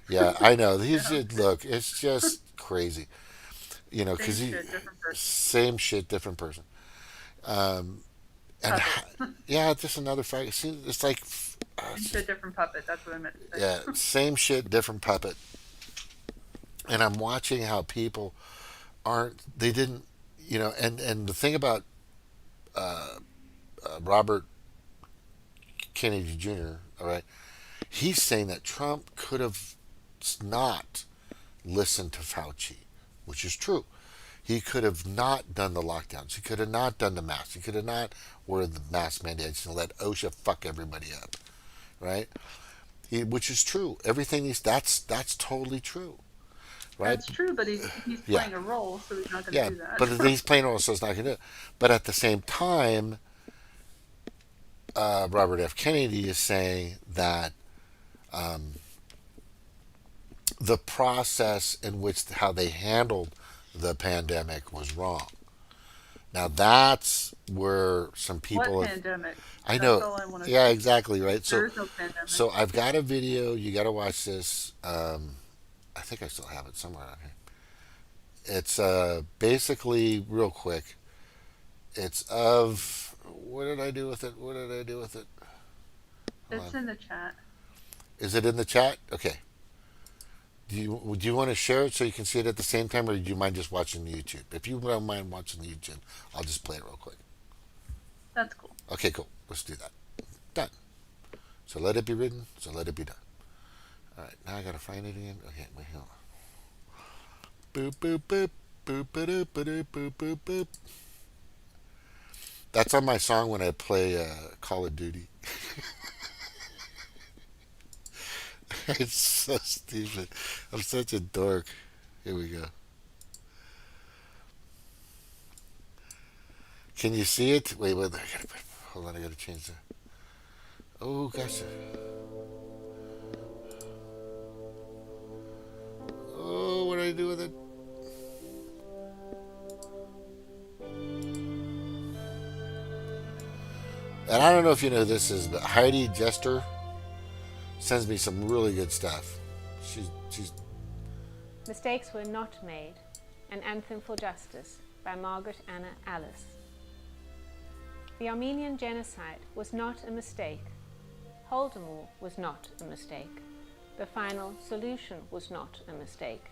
Yeah, I know. He's Yeah. just, look, it's just crazy, Same because he shit, different person. same shit, different person. And Puppet. yeah, just another fact. It's like, Same shit, different puppet. That's what I meant to say. yeah, same shit, different puppet. And I'm watching how people they didn't, and the thing about Robert Kennedy Jr., all right, he's saying that Trump could have not listened to Fauci, which is true. He could have not done the lockdowns. He could have not done the masks. He could have not ordered the mask mandates and let OSHA fuck everybody up, right? Which is true. That's totally true, right? That's true, but he's Yeah. playing a role, so he's not going to Yeah, do that. but he's playing role, so it's not going to do it. But at the same time, Robert F. Kennedy is saying that the process in which how they handled the pandemic was wrong. Now that's where some people What pandemic? I That's know. all I want to Yeah, say. exactly, right. There is no pandemic. So I've got a video. You got to watch this. I think I still have it somewhere on here. It's basically real quick. It's of what did I do with it? What did I do with it? Hold It's on. in the chat. Is it in the chat? Okay. Do you want to share it so you can see it at the same time, or do you mind just watching the YouTube? If you don't mind watching the YouTube, I'll just play it real quick. That's cool. Okay, cool. Let's do that. Done. So let it be written. So let it be done. All right. Now I gotta find it again. Okay, wait, hold on. Boop boop boop boop boop boop boop boop boop. That's on my song when I play Call of Duty. It's so stupid. I'm such a dork. Here we go. Can you see it? Wait. Hold on. I gotta change that. Oh gosh. Oh, what do I do with it? And I don't know if you know who this is, but Heidi Jester sends me some really good stuff. She's Mistakes Were Not Made, An Anthem for Justice by Margaret Anna Alice. The Armenian genocide was not a mistake. Holodomor was not a mistake. The final solution was not a mistake.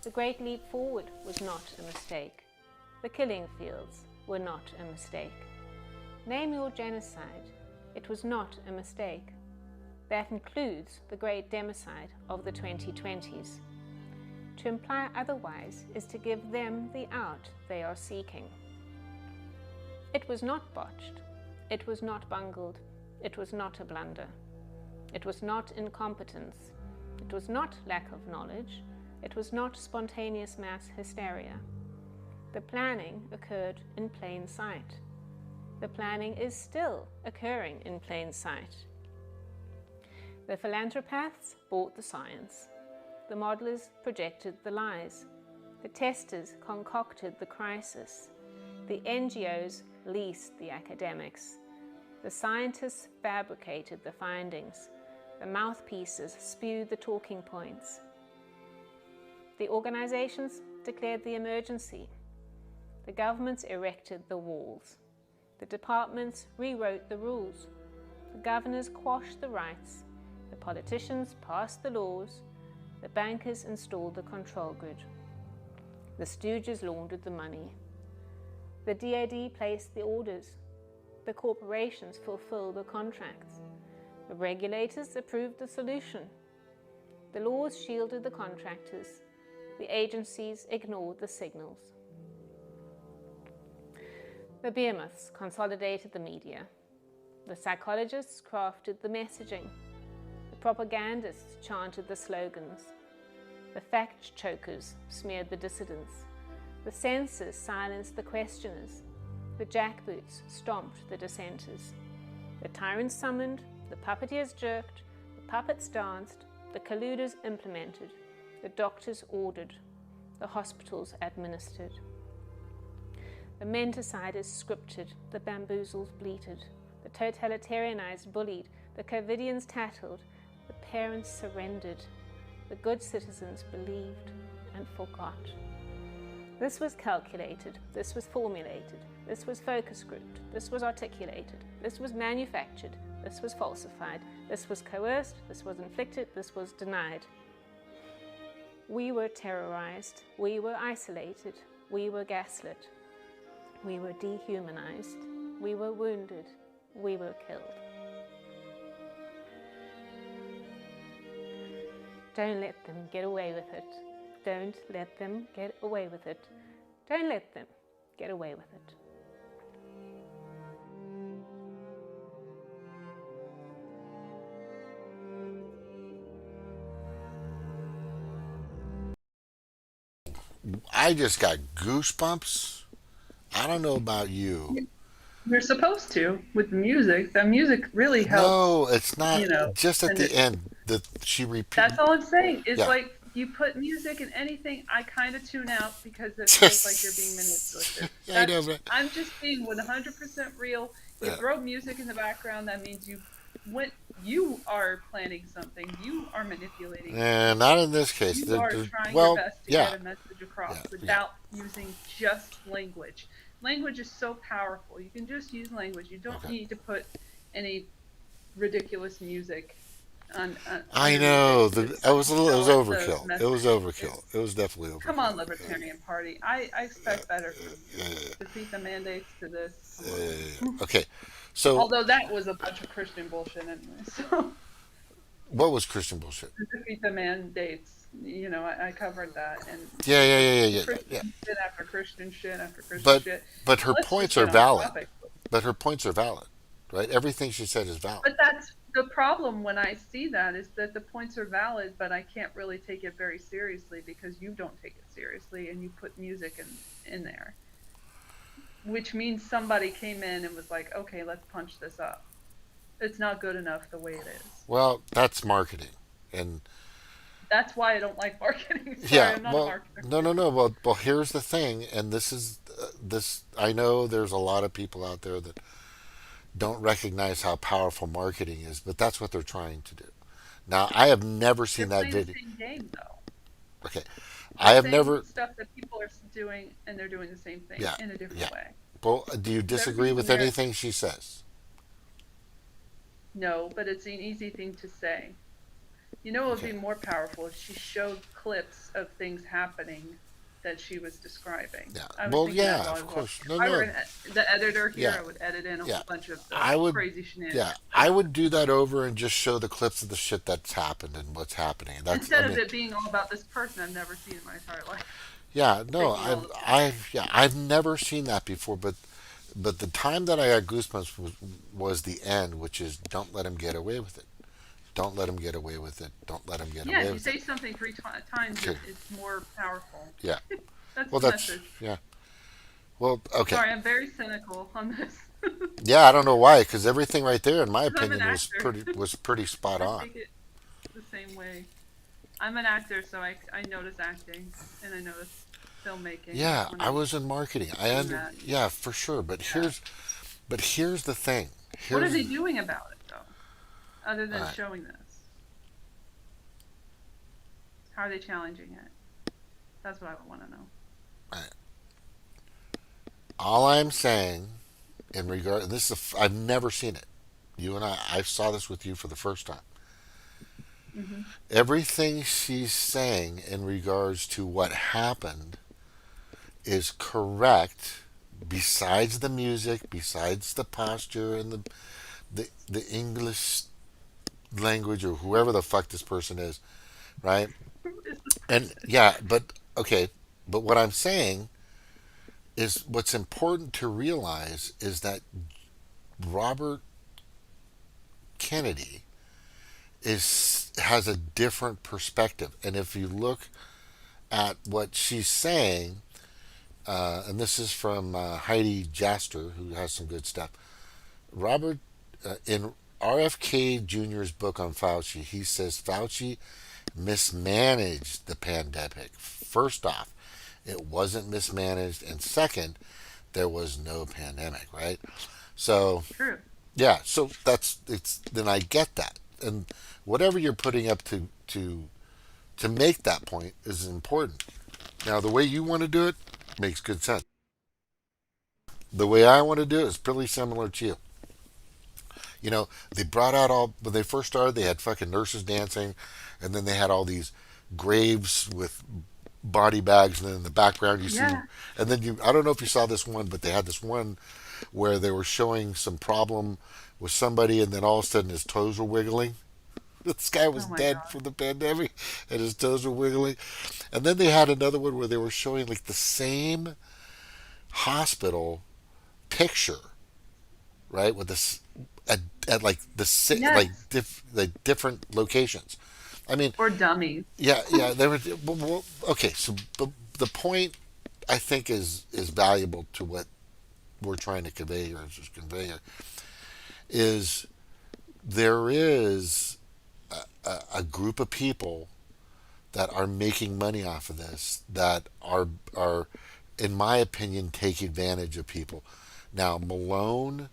The Great Leap Forward was not a mistake. The killing fields were not a mistake. Name your genocide. It was not a mistake. That includes the great democide of the 2020s. To imply otherwise is to give them the out they are seeking. It was not botched. It was not bungled. It was not a blunder. It was not incompetence. It was not lack of knowledge. It was not spontaneous mass hysteria. The planning occurred in plain sight. The planning is still occurring in plain sight. The philanthropaths bought the science. The modelers projected the lies. The testers concocted the crisis. The NGOs leased the academics. The scientists fabricated the findings. The mouthpieces spewed the talking points. The organizations declared the emergency. The governments erected the walls. The departments rewrote the rules. The governors quashed the rights. The politicians passed the laws. The bankers installed the control grid. The stooges laundered the money. The DoD placed the orders. The corporations fulfilled the contracts. The regulators approved the solution. The laws shielded the contractors. The agencies ignored the signals. The behemoths consolidated the media. The psychologists crafted the messaging. The propagandists chanted the slogans. The fact chokers smeared the dissidents. The censors silenced the questioners. The jackboots stomped the dissenters. The tyrants summoned, the puppeteers jerked, the puppets danced, the colluders implemented, the doctors ordered, the hospitals administered. The menteciders scripted, the bamboozles bleated, the totalitarianized bullied, the covidians tattled, the parents surrendered, the good citizens believed and forgot. This was calculated, this was formulated, this was focus grouped, this was articulated, this was manufactured, this was falsified, this was coerced, this was inflicted, this was denied. We were terrorized, we were isolated, we were gaslit, we were dehumanized, we were wounded, we were killed. Don't let them get away with it. Don't let them get away with it. Don't let them get away with it. I just got goosebumps. I don't know about you. You're supposed to with the music. The music really helps. No, it's not. You know, Just at and the end, that she repeats. that's all I'm saying. It's Yeah. like you put music in anything, I kind of tune out because it feels like you're being manipulative. I know, but I'm just being 100% real. You Yeah. throw music in the background, that means you are planning something. You are manipulating. not in this case. You They're- are they're- trying well, your best to yeah, get a message across yeah. without using just language. Language is so powerful. You can just use language. You don't Okay. need to put any ridiculous music on. I know. It was tell us overkill. the It was message. overkill. It was definitely overkill. Come on, Libertarian Party. I expect better from you. Defeat the mandates to this. Okay, so Although that was a bunch of Christian bullshit anyway. So what was Christian bullshit? defeat the mandates. You know, I covered that. And Yeah. Christian shit after Christian shit after Christian But shit. but her Let's points just are get on valid. topic. But her points are valid, right? Everything she said is valid. But that's the problem when I see that, is that the points are valid, but I can't really take it very seriously because you don't take it seriously and you put music in there. Which means somebody came in and was like, okay, let's punch this up. It's not good enough the way it is. Well, that's marketing, and That's why I don't like marketing. Sorry, yeah. I'm not a Well, marketer. no. Well, here's the thing, and this is this. I know there's a lot of people out there that don't recognize how powerful marketing is, but that's what they're trying to do. Now, I have never seen They're that playing video. the same game, though. Okay, I have Same never. stuff that people are doing, and they're doing the same thing Yeah, in a different yeah. way. Well, do you disagree with there. anything she says? No, but it's an easy thing to say. You know, it would Okay. be more powerful if she showed clips of things happening that she was describing. Yeah. I was Well, thinking that yeah, while I of was watching. course. If No, I were no. the editor here, Yeah. I would edit in a Yeah. whole bunch of the I would. crazy shenanigans. Yeah, I would do that over and just show the clips of the shit that's happened and what's happening. That's. I Instead of mean, it being all about this person I've never seen in my entire life yeah. No, taking all this. I've never seen that before. But the time that I got goosebumps was the end, which is don't let him get away with it. Don't let him get away with it. Don't let him get Yeah, away if you with it. say something times, Okay. it's more powerful. Yeah. That's Well, the that's message. yeah. Well, okay. Sorry, I'm very cynical on this. Yeah, I don't know why, because everything right there, in my Because I'm an opinion, actor. was pretty spot I on. take it the same way. I'm an actor, so I notice acting and I notice filmmaking Yeah, when I I'm was in marketing. doing that. Yeah, for sure. Yeah. But here's the thing. What are Here's they doing about it, though, other than Alright, showing this? How are they challenging it? That's what I want to know. alright. All I'm saying in regard, I've never seen it. You and I saw this with you for the first time. Hmm. Everything she's saying in regards to what happened is correct, besides the music, besides the posture and the English language or whoever the fuck this person is, right? Who is this And person? yeah, but okay, but what I'm saying is what's important to realize is that Robert Kennedy is has a different perspective, and if you look at what she's saying, and this is from Heidi Jaster, who has some good stuff. Robert, in RFK Jr.'s book on Fauci, he says Fauci mismanaged the pandemic. First off, it wasn't mismanaged, and second, there was no pandemic, right? So True. yeah, so that's it's then I get that, and whatever you're putting up to make that point is important. Now, the way you want to do it makes good sense. The way I want to do it is pretty similar to you. You know, they brought out all when they first started. They had fucking nurses dancing, and then they had all these graves with body bags, and then in the background you see, Yeah. and then you. I don't know if you saw this one, but they had this one where they were showing some problem with somebody, and then all of a sudden his toes were wiggling. This guy was Oh my dead God. from the pandemic, and his toes were wiggling. And then they had another one where they were showing like the same hospital picture, right, with this at like Yes. like different locations. I mean, Or dummies. yeah, yeah. They were okay. So the point I think is valuable to what we're trying to convey here, is there is a group of people that are making money off of this that are in my opinion take advantage of people. Now Malone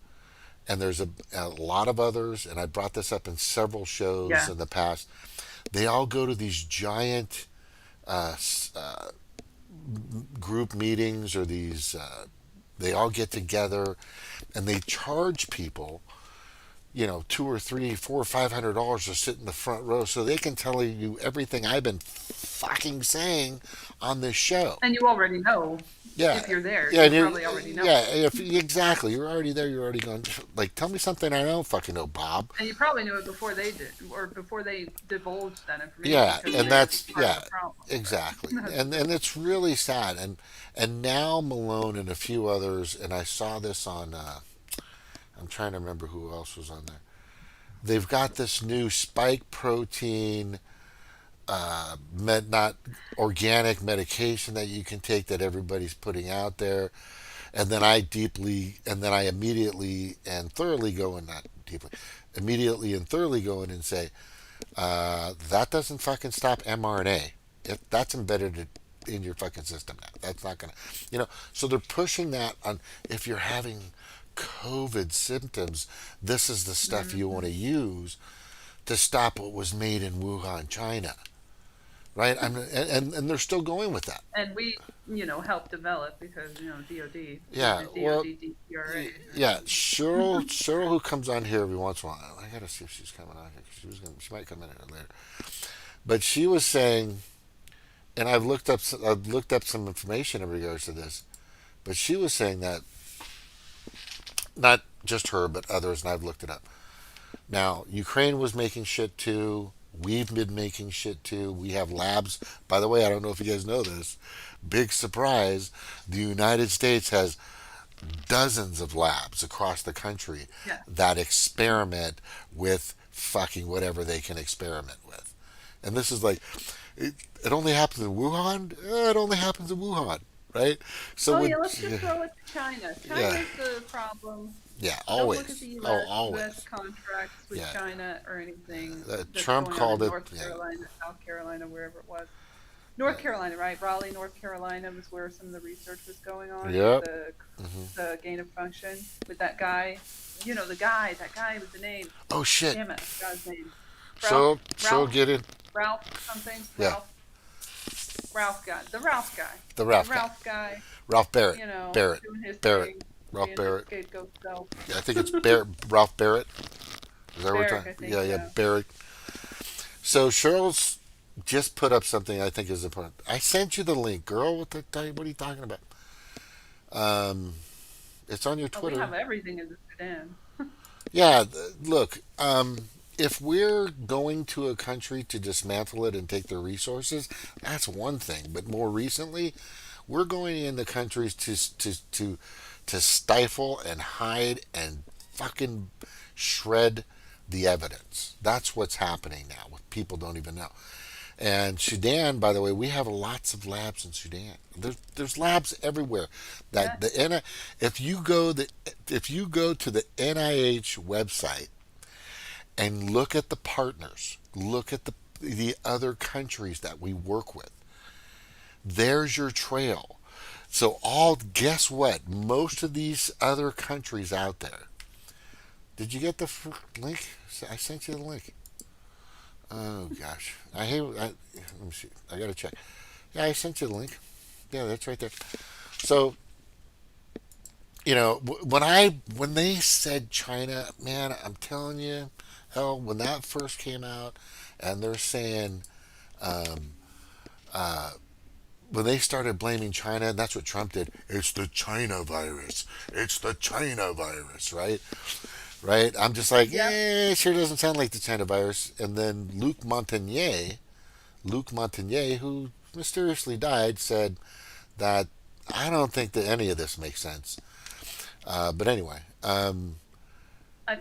and there's a lot of others, and I brought this up in several shows Yeah. in the past. They all go to these giant uh, group meetings or these. They all get together, and they charge people, $2 or $3, $4, $500 to sit in the front row so they can tell you everything I've been fucking saying on this show. And you already know. Yeah, If you're there, yeah, you probably already know. yeah. If exactly, you're already there. You're already going. Like, tell me something I don't fucking know, Bob. And you probably knew it before they did, or before they divulged that information, Yeah, because and they were that's part of yeah, the problem. exactly. But And it's really sad. And now Malone and a few others, and I saw this on. I'm trying to remember who else was on there. They've got this new spike protein not organic medication that you can take that everybody's putting out there, and then I immediately and thoroughly go in not deeply immediately and thoroughly go in and say that doesn't fucking stop mRNA. That's embedded in your fucking system now. That's not gonna, so they're pushing that on. If you're having COVID symptoms, this is the stuff you want to use to stop what was made in Wuhan, China. right? And they're still going with that. And we, helped develop because, DOD, which Yeah, is well, DOD DCRA. yeah. Cheryl, who comes on here every once in a while. I gotta see if she's coming on here. She might come in here later. But she was saying, and I've looked up some information in regards to this. But she was saying that not just her, but others, and I've looked it up. Now, Ukraine was making shit too. We've been making shit too. We have labs. By the way, I don't know if you guys know this. Big surprise. The United States has dozens of labs across the country Yeah. that experiment with fucking whatever they can experiment with. And this is like, it only happens in Wuhan? It only happens in Wuhan, right? So Oh when, yeah, let's just throw it to China. Yeah. China's the problem. yeah, Don't look at always. the Oh, U.S. always. contracts with Yeah. China or anything that's Trump going on called in it. North Yeah. Carolina, South Carolina, wherever it was. North Carolina, right? Raleigh, North Carolina was where some of the research was going on. Yep. The gain of function with that guy. That guy with the name. Oh shit. Damn it, I forgot his name. So get it. Ralph something. Yeah. Ralph guy. The Ralph guy. The Ralph The guy. Ralph guy. Ralph Barrett. Barrett. Doing his Barrett. thing. Ralph being Barrett. the scapegoat self. Yeah, I think it's Ralph Barrett. Is that what we're Barrett, talking? I think, Yeah, yeah. Barrett. So Cheryl's just put up something I think is important. I sent you the link, girl. What are you talking about? It's on your Oh, we Twitter. have everything in the Sudan. Yeah, look, if we're going to a country to dismantle it and take their resources, that's one thing. But more recently, we're going into countries to stifle and hide and fucking shred the evidence. That's what's happening now. What people don't even know. And Sudan, by the way, we have lots of labs in Sudan. There's labs everywhere. That if you go to the NIH website and look at the partners, look at the other countries that we work with. There's your trail. So guess what? Most of these other countries out there. Did you get the link? I sent you the link. Oh gosh, let me see. I gotta check. Yeah, I sent you the link. Yeah, that's right there. So, when they said China, man, I'm telling you, hell, when that first came out, and they're saying, um, when they started blaming China, and that's what Trump did. It's the China virus. It's the China virus, right? Right? I'm just like, Yep. it sure doesn't sound like the China virus. And then Luc Montagnier, who mysteriously died, said that I don't think that any of this makes sense. But anyway, I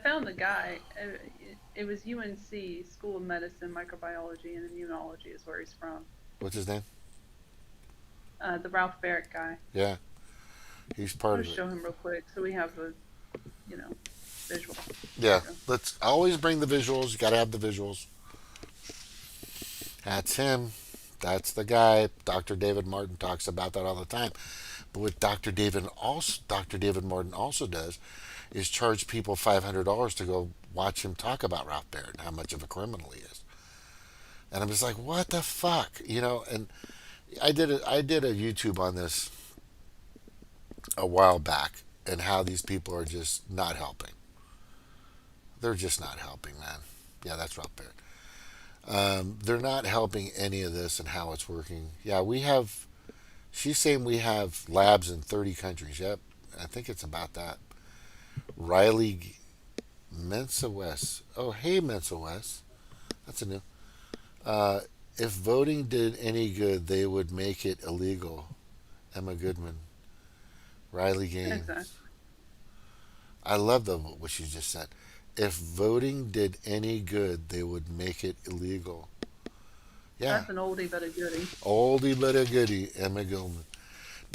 found the guy. It was UNC School of Medicine, Microbiology, and Immunology is where he's from. what's his name? The Ralph Barrett guy. Yeah, he's I'll part of just it. show him real quick so we have a, visual. Yeah, There you let's always bring the visuals. You got to have the visuals. That's him. That's the guy. Dr. David Martin talks about that all the time. But what Dr. David Martin also does is charge people $500 to go watch him talk about Ralph Barrett and how much of a criminal he is. And I'm just like, what the fuck, And I did a YouTube on this a while back, and how these people are just not helping. They're just not helping, man. Yeah, that's Ralph Barrett. They're not helping any of this and how it's working. Yeah, she's saying we have labs in 30 countries. Yep, I think it's about that. Riley Mensa West. Oh, hey, Mensa West. That's a new. If voting did any good, they would make it illegal. Emma Goodman. Riley Gaines. Exactly. I love what she just said. If voting did any good, they would make it illegal. Yeah. That's an oldie but a goodie. Oldie but a goodie, Emma Goodman.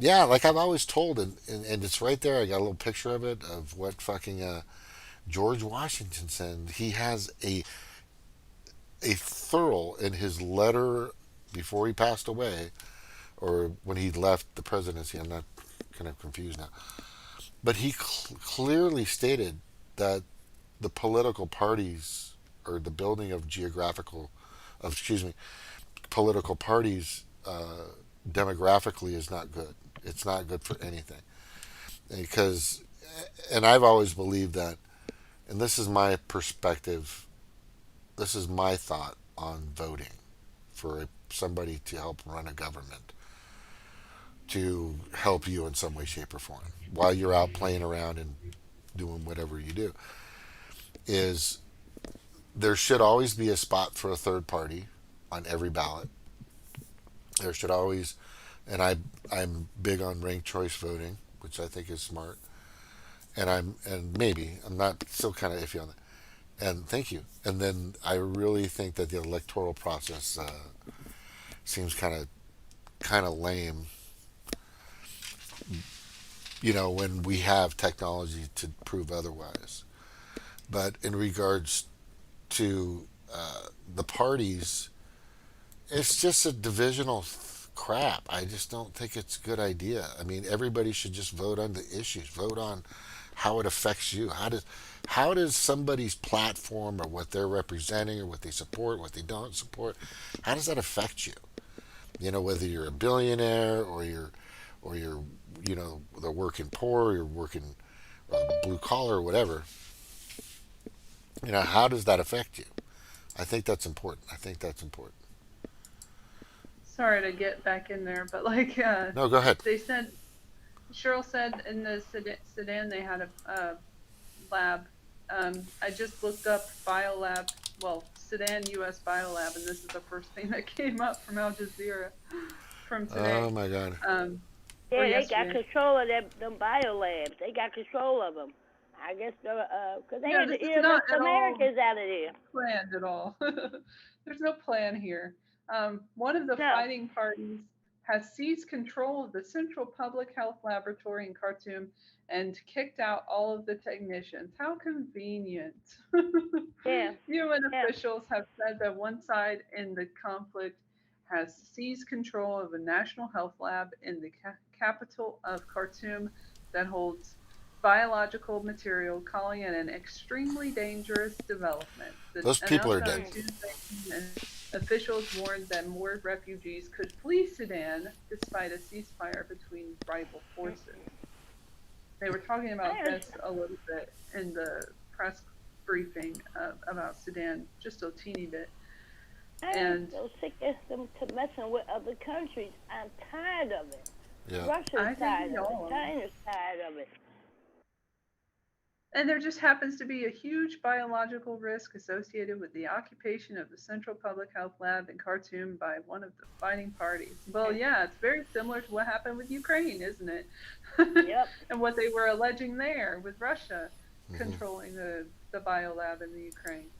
Yeah, like I've always told, and it's right there. I got a little picture of it, of what fucking George Washington said. He has a thorough in his letter before he passed away, or when he left the presidency. I'm not kind of confused now. But he clearly stated that the political parties, or the building of political parties demographically is not good. It's not good for anything because, and I've always believed that, and this is my perspective. This is my thought on voting for somebody to help run a government, to help you in some way, shape, or form while you're out playing around and doing whatever you do. Is there should always be a spot for a third party on every ballot. There should always, and I'm big on ranked choice voting, which I think is smart. And maybe I'm not still kind of iffy on that. And thank you. And then I really think that the electoral process seems kind of lame. When we have technology to prove otherwise. But in regards to the parties, it's just a divisional crap. I just don't think it's a good idea. I mean, everybody should just vote on the issues, vote on how it affects you. How does somebody's platform or what they're representing or what they support, what they don't support, how does that affect you? Whether you're a billionaire or you're the working poor, or you're working blue collar or whatever. How does that affect you? I think that's important. I think that's important. Sorry to get back in there, but No, go ahead. they said, Cheryl said in the Sudan they had a lab. I just looked up biolab, well, Sudan U.S. biolab, and this is the first thing that came up from Al Jazeera from Oh today. my God. Or Yeah, they got yesterday. control of them biolabs. They got control of them. I guess because they Yeah, had this to is not earmark at all Americans out of there. planned at all. There's no plan here. One of the No. fighting parties has seized control of the Central Public Health Laboratory in Khartoum and kicked out all of the technicians. How convenient. Yeah. UN Yeah. officials have said that one side in the conflict has seized control of a national health lab in the capital of Khartoum that holds biological material, calling it an extremely dangerous development. The Those people are announcement dead. on Tuesday, officials warned that more refugees could flee Sudan despite a ceasefire between rival forces. They were talking about this a little bit in the press briefing about Sudan, just a teeny bit. I am And so sick of them to messing with other countries. I'm tired of it. Yeah. Russia's I think tired we of it. all are. China's tired of it. And there just happens to be a huge biological risk associated with the occupation of the Central Public Health Lab in Khartoum by one of the fighting parties. Well, yeah, it's very similar to what happened with Ukraine, isn't it? Yep. And what they were alleging there with Russia Hmm. controlling the biolab in the Ukraine.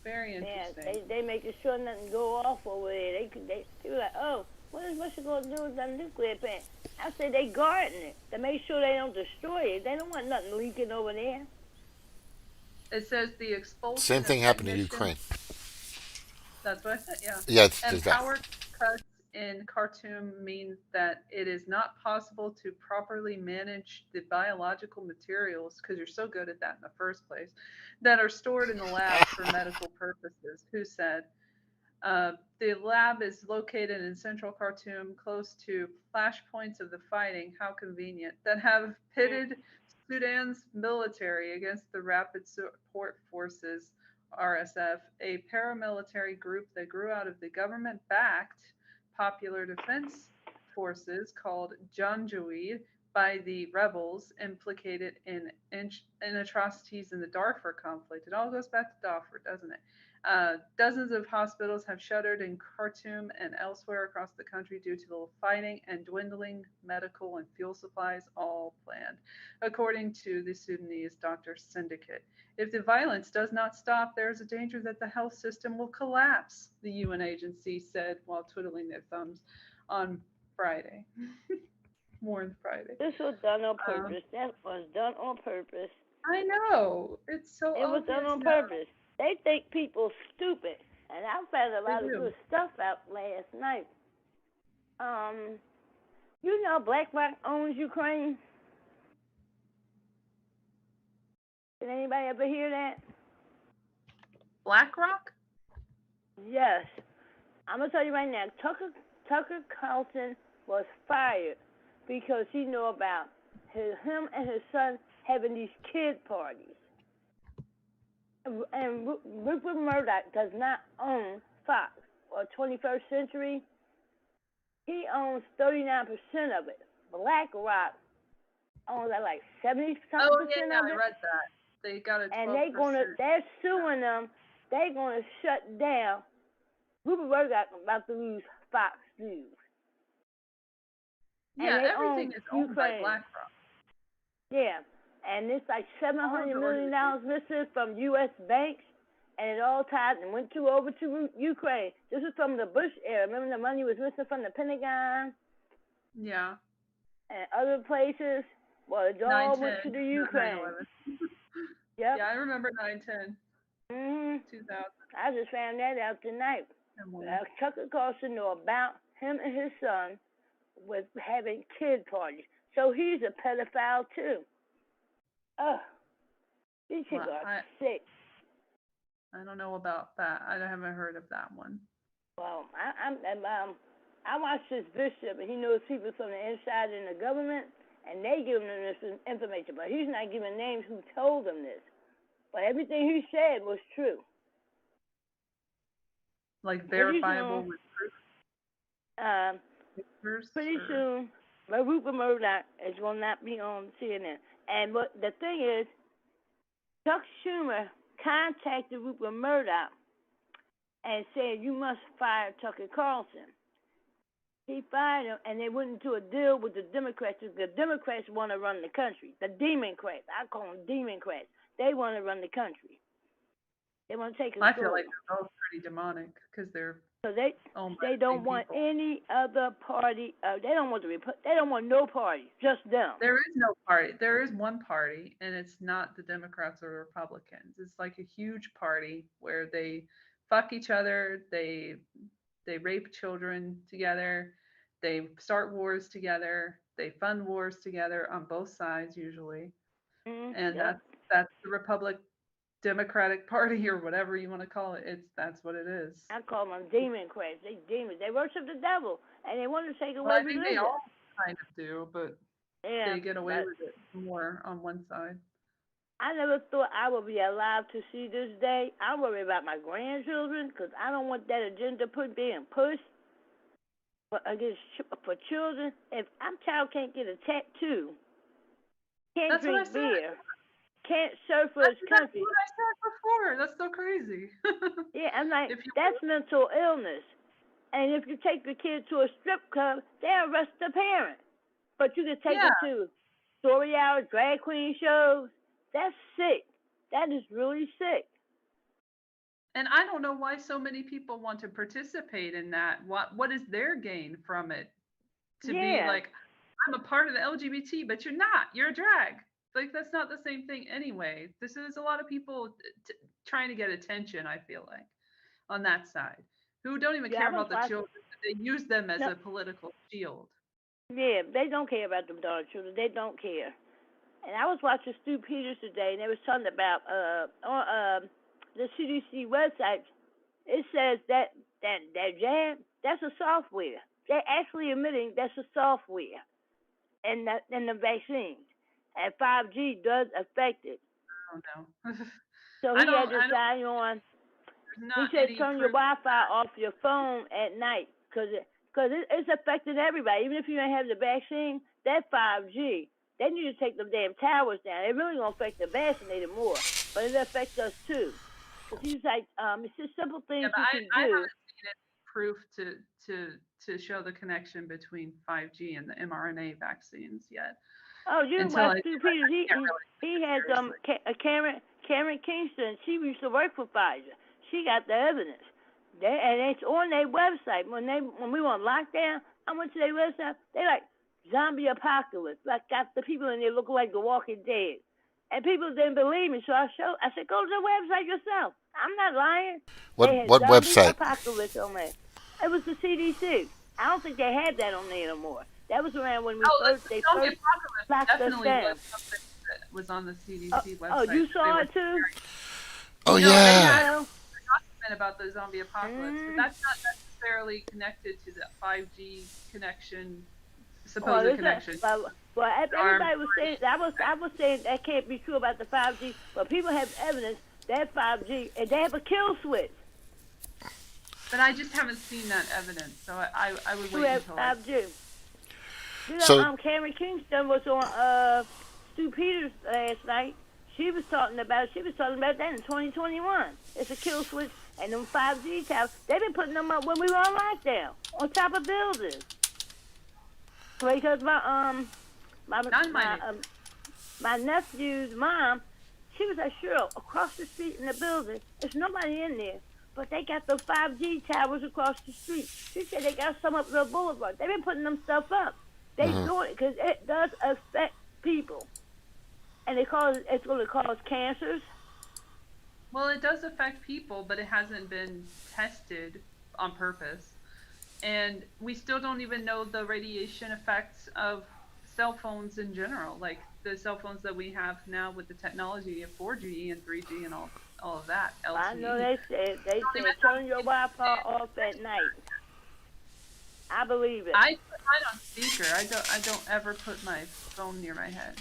Very Yeah, interesting. they making sure nothing go off over there. They were like, oh, what is Russia going to do with that nuclear plant? I say they guarding it to make sure they don't destroy it. They don't want nothing leaking over there. It says the expulsion Same of thing happened in technicians. Ukraine. That's what I said, yeah. Yeah, it's And just that. power cuts in Khartoum mean that it is not possible to properly manage the biological materials, because you're so good at that in the first place, that are stored in the labs for medical purposes. Who said? The lab is located in central Khartoum, close to flashpoints of the fighting. How convenient. That have pitted Sudan's military against the Rapid Support Forces, RSF, a paramilitary group that grew out of the government backed Popular Defense Forces called Janjaweed by the rebels implicated in atrocities in the Darfur conflict. It all goes back to Darfur, doesn't it? Dozens of hospitals have shuttered in Khartoum and elsewhere across the country due to the fighting and dwindling medical and fuel supplies, all planned, according to the Sudanese Doctor Syndicate. If the violence does not stop, there is a danger that the health system will collapse, the UN agency said while twiddling their thumbs on Friday. More on Friday. This was done on Um, purpose. That was done on purpose. I know. It's so It was done obvious on now. purpose. They think people stupid. And I found a They lot of do. good stuff out last night. Um, you know BlackRock owns Ukraine? Did anybody ever hear that? BlackRock? Yes. I'm gonna tell you right now, Tucker Carlson was fired because he knew about him and his son having these kid parties. And Rupert Murdoch does not own Fox or 21st Century. He owns 39% of it. BlackRock owns like 70-something% yeah, of I it. read that. They got a 12%. And they're suing them. They're gonna shut down. Rupert Murdoch about to lose Fox News. Yeah, and they everything own is owned by Ukraine. BlackRock. Yeah, and it's like $700 million missing from U.S. banks, and it all tied and went over to Ukraine. This is from the Bush era. Remember the money was missing from the Pentagon? Yeah. And other places. Well, it all went to the 9/11, Ukraine. 9/11. Yep. Yeah, I remember 9/10. 2000. I just found that out tonight. Tucker Carlson knew about him and his son with having kid parties. So he's a pedophile too. Ugh. These people are sick. I don't know about that. I haven't heard of that one. Well, I watched this bishop, and he knows people from the inside in the government, and they give him this information. But he's not giving names who told him this. But everything he said was true. Like verifiable with proof? Pretty soon, Rupert Murdoch is going to not be on CNN. And but the thing is, Chuck Schumer contacted Rupert Murdoch and said, you must fire Tucker Carlson. He fired him, and they went into a deal with the Democrats. The Democrats want to run the country. The Democrats. I call them Democrats. They want to run the country. They want to take control. I feel like they're both pretty demonic because they're. So they don't want any other party. They don't want they don't want no party. Just them. There is no party. There is one party, and it's not the Democrats or Republicans. It's like a huge party where they fuck each other. They rape children together. They start wars together. They fund wars together on both sides usually. And that's the Democratic Party or whatever you want to call it. That's what it is. I call them Democrats. They demons. They worship the devil, and they want to take away religion. I think they all kind of do, but they get away with it more on one side. I never thought I would be alive to see this day. I worry about my grandchildren because I don't want that agenda being pushed for children. If our child can't get a tattoo, can't drink beer, can't surf for his country. That's what I said before. That's so crazy. Yeah, I'm like, that's mental illness. And if you take the kid to a strip club, they arrest the parent. But you can take it to story hours, drag queen shows. That's sick. That is really sick. And I don't know why so many people want to participate in that. What is their gain from it? To be like, I'm a part of the LGBT, but you're not. You're a drag. Like, that's not the same thing anyway. This is a lot of people trying to get attention, I feel like, on that side, who don't even care about the children. They use them as a political shield. Yeah, they don't care about them darn children. They don't care. And I was watching Stu Peters today, and they was talking about on the CDC website. It says that jab, that's a software. They're actually admitting that's a software, in the vaccine, and 5G does affect it. I don't know. So he had to sign on. He said turn your Wi-Fi off your phone at night because it's affecting everybody. Even if you don't have the vaccine, that 5G. They need to take them damn towers down. It really gonna affect the vaccinated more, but it affects us too. Cause he's like, it's just simple things you can do. I haven't seen any proof to show the connection between 5G and the mRNA vaccines yet. Oh, you didn't watch Stu Peters? He has Karen Kingston. She used to work for Pfizer. She got the evidence. And it's on their website. When we were on lockdown, I went to their website. They like zombie apocalypse. Like got the people in there looking like the Walking Dead. And people didn't believe me, so I said, go to the website yourself. I'm not lying. What website? Apocalypse on there. It was the CDC. I don't think they had that on there no more. That was around when they first locked us down. Was something that was on the CDC website. Oh, you saw it too? Oh, yeah. statement about the zombie apocalypse, but that's not necessarily connected to the 5G connection, supposed connection. Well, everybody was saying I was saying that can't be true about the 5G, but people have evidence that 5G and they have a kill switch. But I just haven't seen that evidence, so I would wait until 5G. You know, So- Karen Kingston was on Stu Peters last night. She was talking about that in 2021. It's a kill switch, and them 5G towers. They've been putting them up when we were on lockdown on top of buildings. Because my nephew's mom, she was like, Cheryl, across the street in the building, there's nobody in there, but they got the 5G towers across the street. She said they got some up the boulevard. They've been putting them stuff up. They do it because it does affect people, and it's going to cause cancers. Well, it does affect people, but it hasn't been tested on purpose. And we still don't even know the radiation effects of cell phones in general, like the cell phones that we have now with the technology of 4G and 3G and all of that. LTE. I know they said turn your Wi-Fi off at night. I believe it. I put mine on speaker. I don't ever put my phone near my head.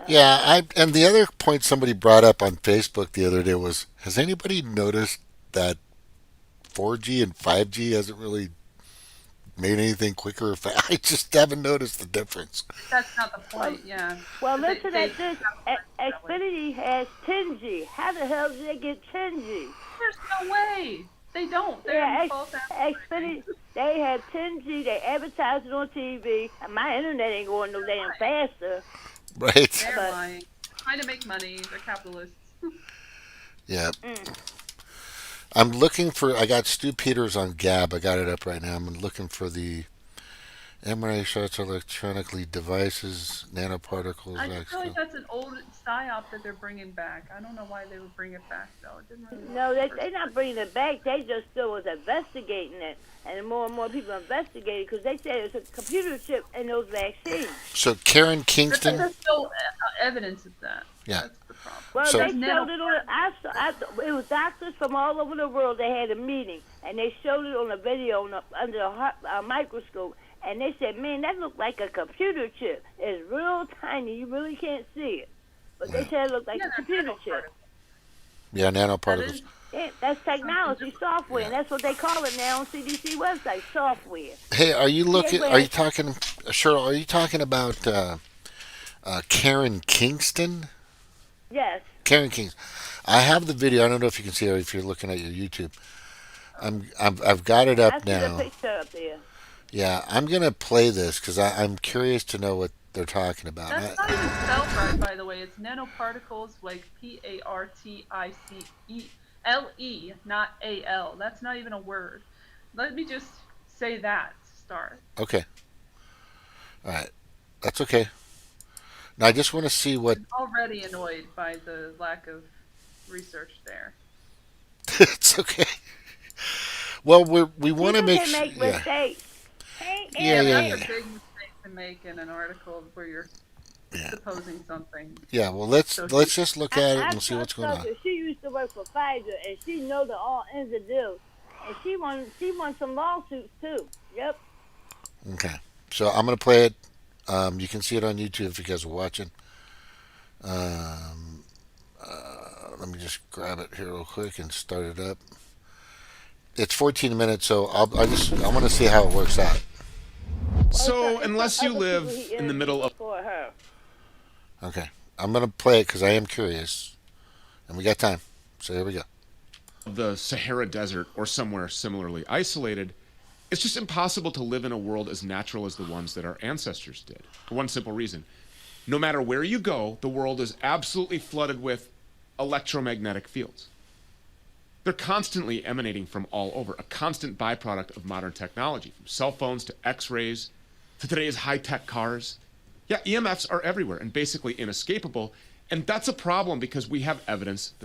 Yeah, and the other point somebody brought up on Facebook the other day was, has anybody noticed that 4G and 5G hasn't really made anything quicker or faster? I just haven't noticed the difference. That's not the point, yeah. Well, listen at this. Xfinity has 10G. How the hell did they get 10G? There's no way. They don't. They're in false Xfinity, they have 10G. They advertise it on TV. And my internet ain't going no damn faster. Right. They're lying. Trying to make money. They're capitalists. Yeah. I'm looking for. I got Stu Peters on Gab. I got it up right now. I'm looking for the mRNA shots, electronically devices, nanoparticles. I feel like that's an old psyop that they're bringing back. I don't know why they would bring it back though. It didn't really No, they're not bringing it back. They just still was investigating it, and more and more people investigate it because they said it's a computer chip in those vaccines. So Karen Kingston. There's still evidence of that. Yeah. That's the problem. Well, So- they showed it on. It was doctors from all over the world. They had a meeting, and they showed it on a video under a microscope. And they said, man, that looked like a computer chip. It's real tiny. You really can't see it. But they said it looked like a computer chip. Yeah, nanoparticles. Yeah, that's technology, software. And that's what they call it now on CDC website, software. Hey, are you looking? Yeah, Are you talking, Cheryl? Are you talking about Karen Kingston? Yes. Karen Kingston. I have the video. I don't know if you can see it if you're looking at your YouTube. I've got it up I see now. the picture up there. Yeah, I'm gonna play this because I'm curious to know what they're talking about. That's not even spelled right, by the way. It's nanoparticles, like PARTICLE, not AL. That's not even a word. Let me just say that to start. Okay. All right. That's okay. Now I just want to see what. I'm already annoyed by the lack of research there. It's okay. Well, we want to People make can make mistakes. Yeah. That's a big mistake to make in an article where you're supposing something. Yeah. Well, let's just look at it and we'll see what's going on. She used to work for Pfizer, and she knows the all ins and deals. And she won some lawsuits too. Yep. Okay. So I'm gonna play it. You can see it on YouTube if you guys are watching. Let me just grab it here real quick and start it up. It's 14 minutes, so I want to see how it works out. So unless you live in the middle of For her. Okay. I'm gonna play it because I am curious, and we got time. So here we go. the Sahara Desert or somewhere similarly isolated, it's just impossible to live in a world as natural as the ones that our ancestors did. For one simple reason. No matter where you go, the world is absolutely flooded with electromagnetic fields. They're constantly emanating from all over, a constant byproduct of modern technology, from cell phones to X-rays to today's high-tech cars. Yeah, EMFs are everywhere and basically inescapable, and that's a problem because we have evidence that